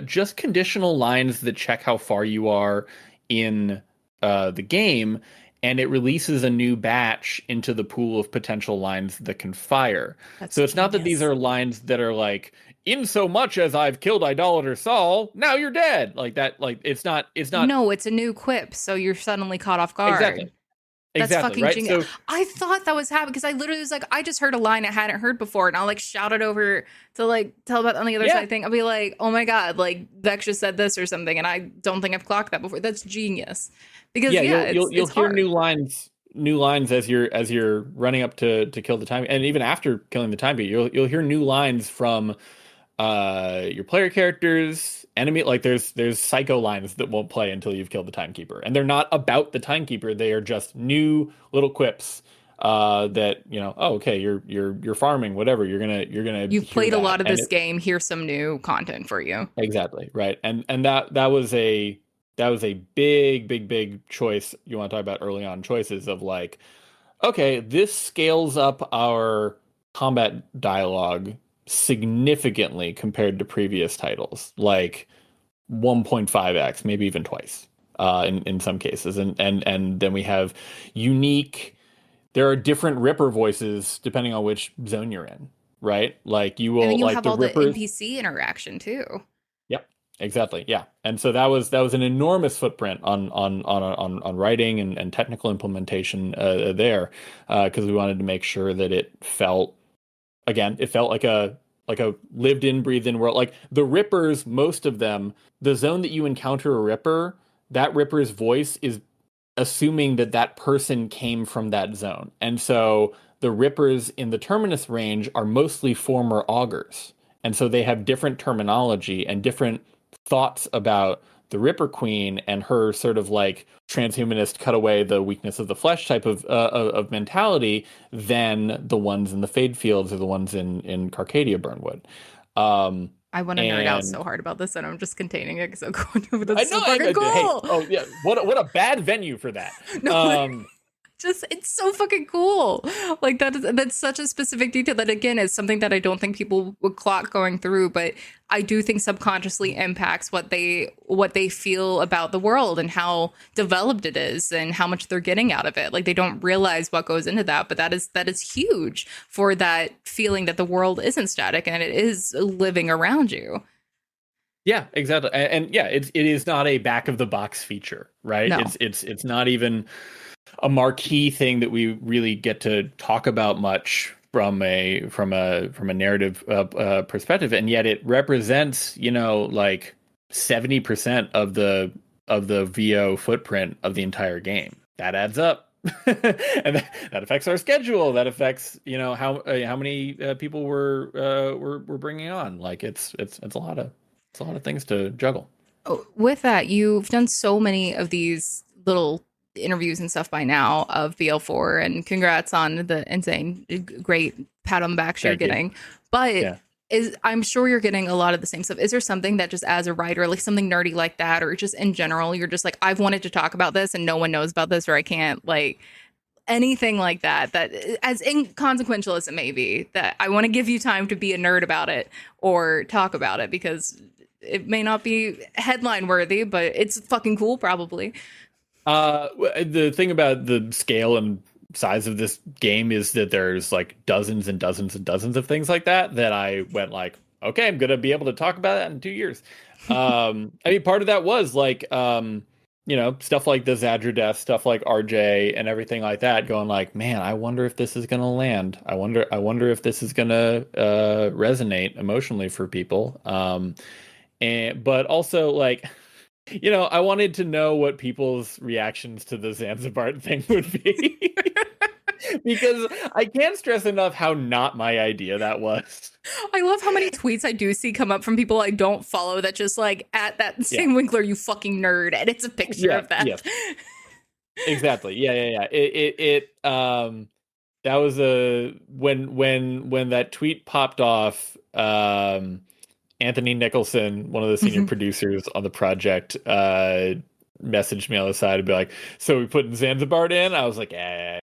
just conditional lines that check how far you are in the game, and it releases a new batch into the pool of potential lines that can fire. So it's not that these are lines that are like, in so much as I've killed Idolater Saul, now you're dead. Like that, like it's not. No, it's a new quip, so you're suddenly caught off guard. Exactly. That's fucking right? genius. So, I thought that was happening because I literally was like, I just heard a line I hadn't heard before, and I'll like shout it over to like tell about on the other side thing. I'll be like, oh my god, like Vex just said this or something, and I don't think I've clocked that before. That's genius. Because you'll it's hear hard. new lines as you're running up to kill the time, and even after killing the time beat, you'll hear new lines from your player characters, enemy. Like there's psycho lines that won't play until you've killed the timekeeper, and they're not about the timekeeper. They are just new little quips that, you know, oh, okay, you're farming, whatever, you're gonna you've played a lot of this game, here's some new content for you. Exactly, right. And that was a big choice. You want to talk about early on choices of like, okay, this scales up our combat dialogue significantly compared to previous titles, like 1.5x, maybe even twice in some cases. And then we have there are different Ripper voices depending on which zone you're in, right? Like you will, and then you like have the all Rippers, the NPC interaction too. Yep, exactly. Yeah. And so that was an enormous footprint on writing and technical implementation there, because we wanted to make sure that it felt like a lived in, breathed in world. Like the Rippers, most of them, the zone that you encounter a Ripper, that Ripper's voice is assuming that person came from that zone. And so the Rippers in the Terminus range are mostly former augurs. And so they have different terminology and different thoughts about the Ripper Queen and her sort of like transhumanist cut away the weakness of the flesh type of mentality than the ones in the Fade Fields or the ones in Carcadia Burnwood. I want to nerd out so hard about this, and I'm just containing it because I'm going over this. So fucking cool. Hey, oh yeah, what a bad venue for that. No, it's so fucking cool. Like that's such a specific detail that again is something that I don't think people would clock going through, but I do think subconsciously impacts what they feel about the world and how developed it is and how much they're getting out of it. Like they don't realize what goes into that, but that is huge for that feeling that the world isn't static and it is living around you. Yeah, exactly. And yeah, it is not a back of the box feature, right? No. It's not even a marquee thing that we really get to talk about much from a narrative perspective, and yet it represents, you know, like 70% of the VO footprint of the entire game. That adds up. And that affects our schedule. That affects, you know, how many people we're bringing on. Like it's a lot of things to juggle. With that, you've done so many of these little interviews and stuff by now of BL4, and congrats on the insane great pat on the back you're getting. But I'm sure you're getting a lot of the same stuff. Is there something that just as a writer, like something nerdy like that, or just in general, you're just like, I've wanted to talk about this and no one knows about this, or I can't, like anything like that as inconsequential as it may be, that I want to give you time to be a nerd about it or talk about it because it may not be headline worthy, but it's fucking cool probably. The thing about the scale and size of this game is that there's like dozens and dozens and dozens of things like that I went like, okay, I'm gonna be able to talk about that in 2 years. I mean, part of that was like stuff like the Zadra death, stuff like RJ and everything like that, going like, man, I wonder if this is gonna land. I wonder if this is gonna resonate emotionally for people. But also like, I wanted to know what people's reactions to the Zanzibar thing would be. Because I can't stress enough how not my idea that was. I love how many tweets I do see come up from people I don't follow that just like, at that same Winkler, you fucking nerd, and it's a picture of that. Yes. Exactly. Yeah. That was when that tweet popped off, Anthony Nicholson, one of the senior producers on the project, messaged me on the side and be like, so we putting Zanzibar in? I was like, eh.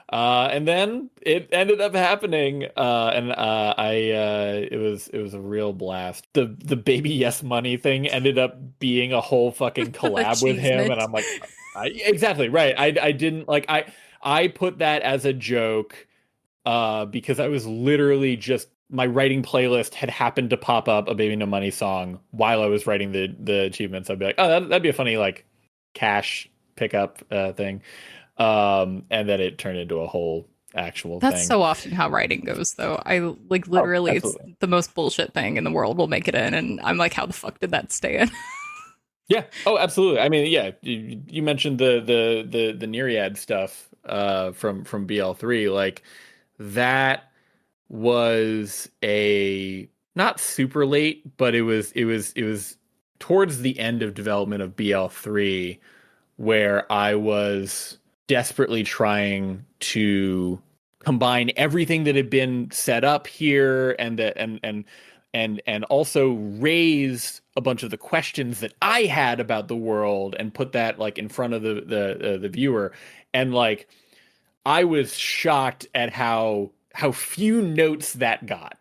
And then it ended up happening, and it was a real blast. The Baby Yes Money thing ended up being a whole fucking collab with him, and I'm like, exactly right. I didn't like I put that as a joke, because I was literally just, my writing playlist had happened to pop up a Baby No Money song while I was writing the achievements. I'd be like, oh, that'd be a funny like cash pickup thing. And then it turned into a whole actual thing. That's so often how writing goes, though. I like literally, it's the most bullshit thing in the world will make it in, and I'm like, how the fuck did that stay in? Yeah. Oh, absolutely. I mean, yeah. You mentioned the Nereid stuff from BL3. Like that was a not super late, but it was towards the end of development of BL3 where I was desperately trying to combine everything that had been set up here and also raise a bunch of the questions that I had about the world and put that like in front of the viewer. And like I was shocked at how few notes that got.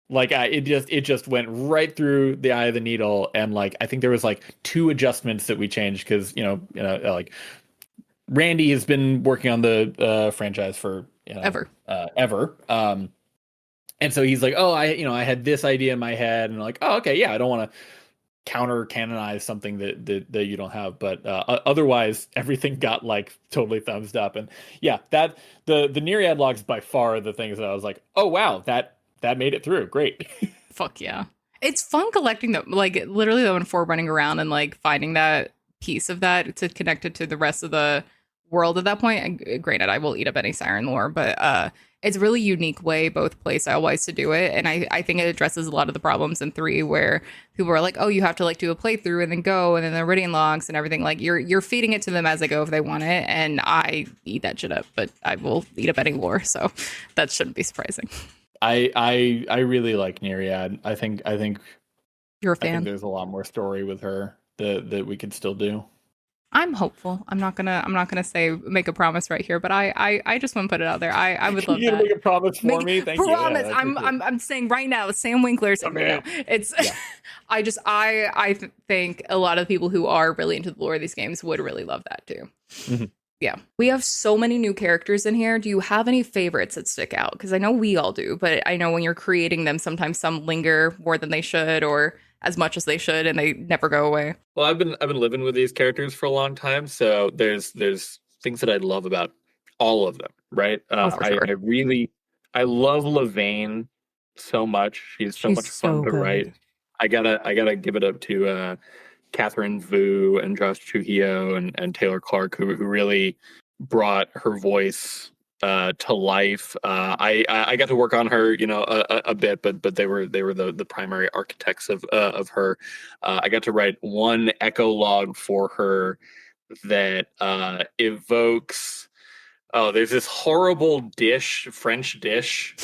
Like it just went right through the eye of the needle, and like I think there was like 2 adjustments that we changed because like Randy has been working on the franchise for ever. And so he's like, oh, I had this idea in my head, and like, oh, okay, yeah, I don't want to counter canonize something that you don't have, but otherwise everything got like totally thumbs up. And yeah, that the Nereid logs by far are the things that I was like, oh wow, that made it through, great. Fuck yeah, it's fun collecting them, like literally though, for running around and like finding that piece of that to connect it to the rest of the world at that point. And granted, I will eat up any Siren lore, but it's a really unique way both play style wise to do it, and I think it addresses a lot of the problems in 3 where people are like, oh, you have to like do a playthrough and then go, and then the Iridian logs and everything, like you're feeding it to them as they go if they want it, and I eat that shit up, but I will eat up any lore, so that shouldn't be surprising. I really like Nereid. I think You're a fan. I think there's a lot more story with her that we could still do. I'm hopeful. I'm not gonna say make a promise right here, but I just want to put it out there. I would love you that. Make a promise for me. Thank promise. you. Yeah, I'm saying right now, Sam Winkler saying right now. It's I think a lot of people who are really into the lore of these games would really love that too. Mm-hmm. Yeah, we have so many new characters in here. Do you have any favorites that stick out? Because I know we all do, but I know when you're creating them, sometimes some linger more than they should, or as much as they should, and they never go away. Well, I've been living with these characters for a long time, so there's things that I love about all of them, right? Sure. I love Levane so much. She's so much fun to write. I gotta give it up to Catherine Vu and Josh Trujillo and Taylor Clark, who really brought her voice to life. I got to work on her, a bit, but they were the primary architects of her. I got to write one echo log for her that evokes. Oh, there's this horrible French dish.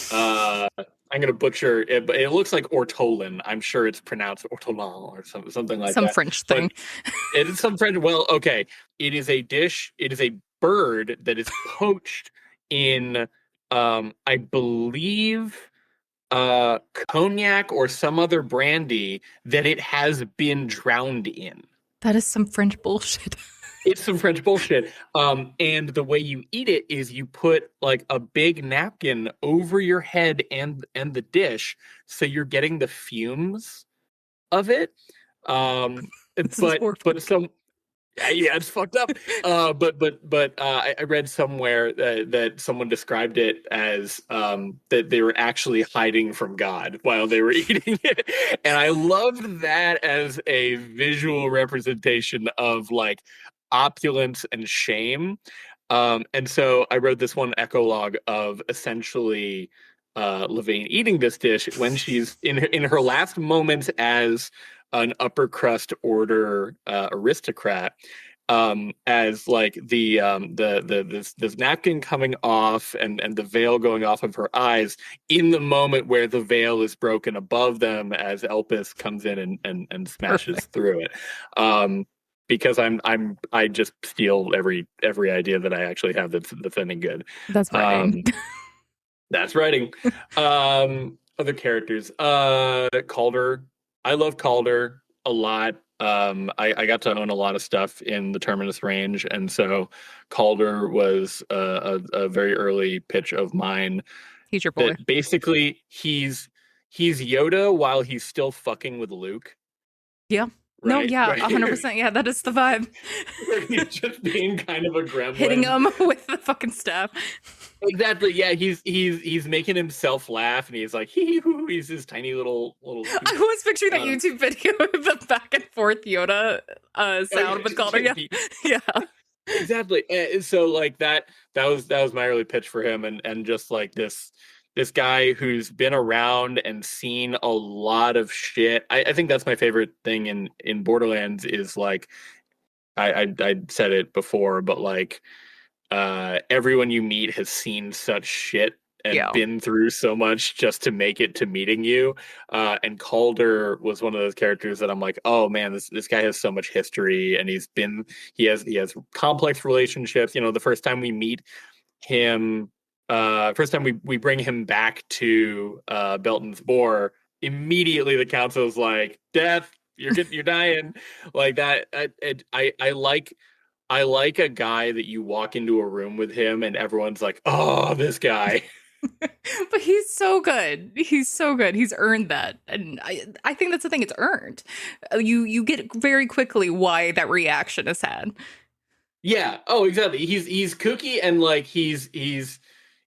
I'm gonna butcher it, but it looks like ortolan. I'm sure it's pronounced ortolan or something like that. Some French thing. It is some French. Well, okay. It is a dish. It is a bird that is poached in I believe cognac or some other brandy that it has been drowned in. That is some French bullshit. It's some French bullshit. And the way you eat it is you put like a big napkin over your head and the dish, so you're getting the fumes of it. But Yeah, it's fucked up. I read somewhere that someone described it as that they were actually hiding from God while they were eating it, and I loved that as a visual representation of like opulence and shame. And so I wrote this one ecologue of essentially Levine eating this dish when she's in her last moments as an upper crust order aristocrat, as like the this napkin coming off and the veil going off of her eyes in the moment where the veil is broken above them as Elpis comes in and smashes Perfect. through it. Because I just steal every idea that I actually have that's any good. That's writing. That's writing. Other characters. Calder. I love Calder a lot. I got to own a lot of stuff in the Terminus range, and so Calder was a very early pitch of mine. He's your boy. That basically he's Yoda while he's still fucking with Luke. Yeah. Right? No, yeah, 100%. Yeah, that is the vibe. He's just being kind of a gremlin. Hitting him with the fucking staff. Exactly. Yeah, he's making himself laugh, and he's like, hee hoo. He's this tiny little. I was picturing that YouTube video of the back and forth Yoda sound with Calder. Yeah, yeah. Exactly. And so like that was my early pitch for him, and just like this guy who's been around and seen a lot of shit. I think that's my favorite thing in Borderlands is like I said it before, but like everyone you meet has seen such shit and been through so much just to make it to meeting you. And Calder was one of those characters that I'm like, oh man, this guy has so much history, and he has complex relationships. You know, the first time we meet him, first time we bring him back to Belton's Boar, immediately the council's like, death, you're dying. Like that. I like a guy that you walk into a room with him and everyone's like, oh, this guy. But he's so good. He's so good. He's earned that. And I think that's the thing. It's earned. You get very quickly why that reaction is had. Yeah. Oh, exactly. He's kooky, and like he's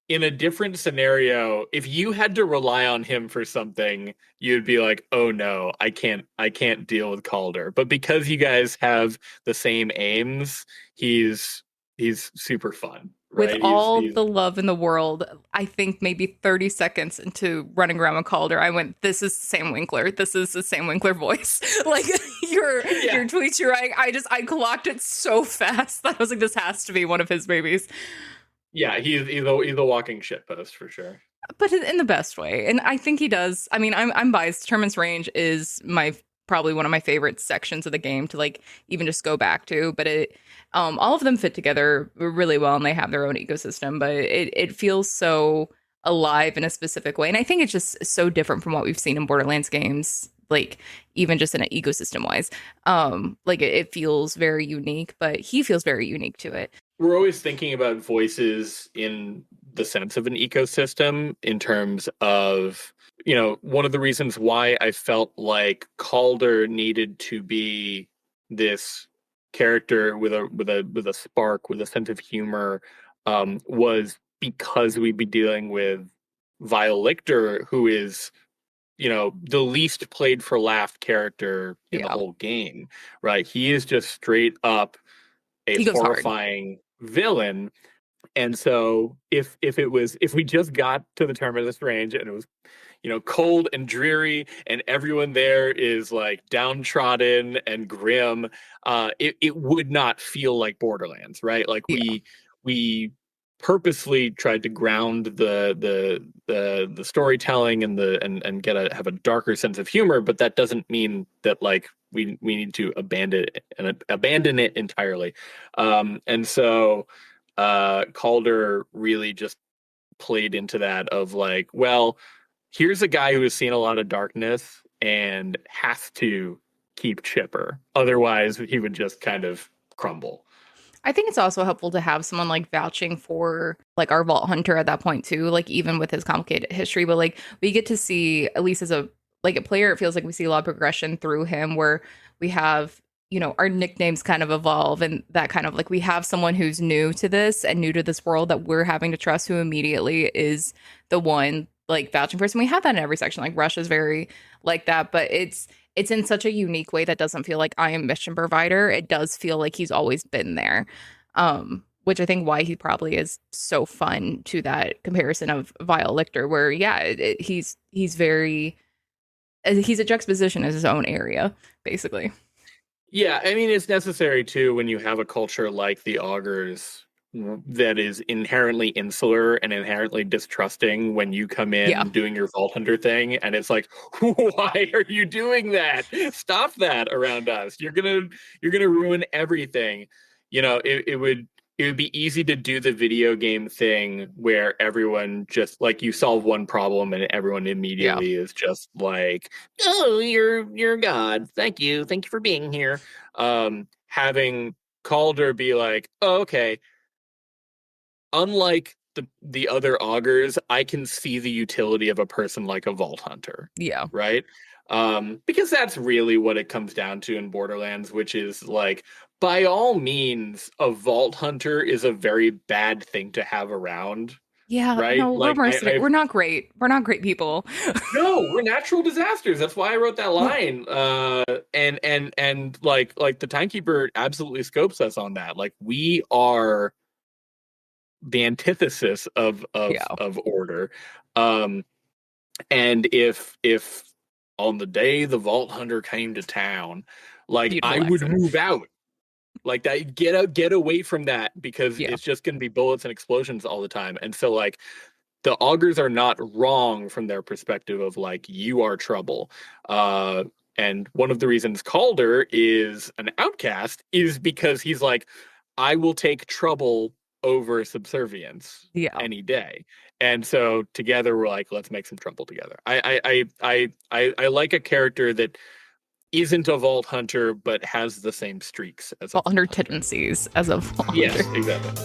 in a different scenario. If you had to rely on him for something, you'd be like, oh no, I can't deal with Calder. But because you guys have the same aims, he's super fun. Right? With all the love in the world, I think maybe 30 seconds into running around with Calder, I went, this is Sam Winkler. This is the Sam Winkler voice. Like your tweets, you're right. I clocked it so fast that I was like, this has to be one of his babies. Yeah, he's a walking shitpost for sure. But in the best way. And I think he does. I mean, I'm biased. Terminus Range is probably one of my favorite sections of the game to like even just go back to. But it all of them fit together really well, and they have their own ecosystem. But it feels so alive in a specific way. And I think it's just so different from what we've seen in Borderlands games, like even just in an ecosystem wise. Like it feels very unique, but he feels very unique to it. We're always thinking about voices in the sense of an ecosystem in terms of, you know, one of the reasons why I felt like Calder needed to be this character with a spark, with a sense of humor, was because we'd be dealing with Vile Lictor, who is, you know, the least played for laugh character in the whole game, right? He is just straight up a horrifying villain. And so if we just got to the Terminus range and it was, you know, cold and dreary and everyone there is like downtrodden and grim, it would not feel like Borderlands, right? Like we purposely tried to ground the storytelling and have a darker sense of humor, but that doesn't mean that like we need to abandon it entirely. And so Calder really just played into that of like, well, here's a guy who has seen a lot of darkness and has to keep chipper, otherwise he would just kind of crumble. I think it's also helpful to have someone like vouching for like our Vault Hunter at that point too, like even with his complicated history, but like we get to see, at least as a player, it feels like we see a lot of progression through him, where we have our nicknames kind of evolve, and that kind of like we have someone who's new to this and new to this world that we're having to trust, who immediately is the one like vouching for us. And we have that in every section. Like Rush is very like that, but it's in such a unique way that doesn't feel like I am mission provider. It does feel like he's always been there. Which I think why he probably is so fun to that comparison of Vile Lictor, where he's very he's a juxtaposition in his own area, basically. Yeah, I mean, it's necessary too when you have a culture like the Augurs that is inherently insular and inherently distrusting when you come in doing your Vault Hunter thing, and it's like, why are you doing that? Stop that around us. You're gonna ruin everything. It would be easy to do the video game thing where everyone just like you solve one problem and everyone immediately is just like, oh, you're God. Thank you for being here. Having Calder be like, oh, okay. Unlike the other Augurs, I can see the utility of a person like a Vault Hunter. Yeah. Right? Because that's really what it comes down to in Borderlands, which is like, by all means, a Vault Hunter is a very bad thing to have around. Yeah, right? no, Like, we're mercenary. We're not great. We're not great people. No, we're natural disasters. That's why I wrote that line. And like the Timekeeper absolutely scopes us on that. Like we are the antithesis of order. And if on the day the Vault Hunter came to town, like I would move out. Like that, get away from that, because it's just going to be bullets and explosions all the time. And so like the Augurs are not wrong from their perspective of like, you are trouble. And one of the reasons Calder is an outcast is because he's like, I will take trouble over subservience any day. And so together we're like, let's make some trouble together. I like a character that isn't a Vault Hunter but has the same streaks as a Vault Hunter tendencies as a Vault Hunter. Yes, exactly.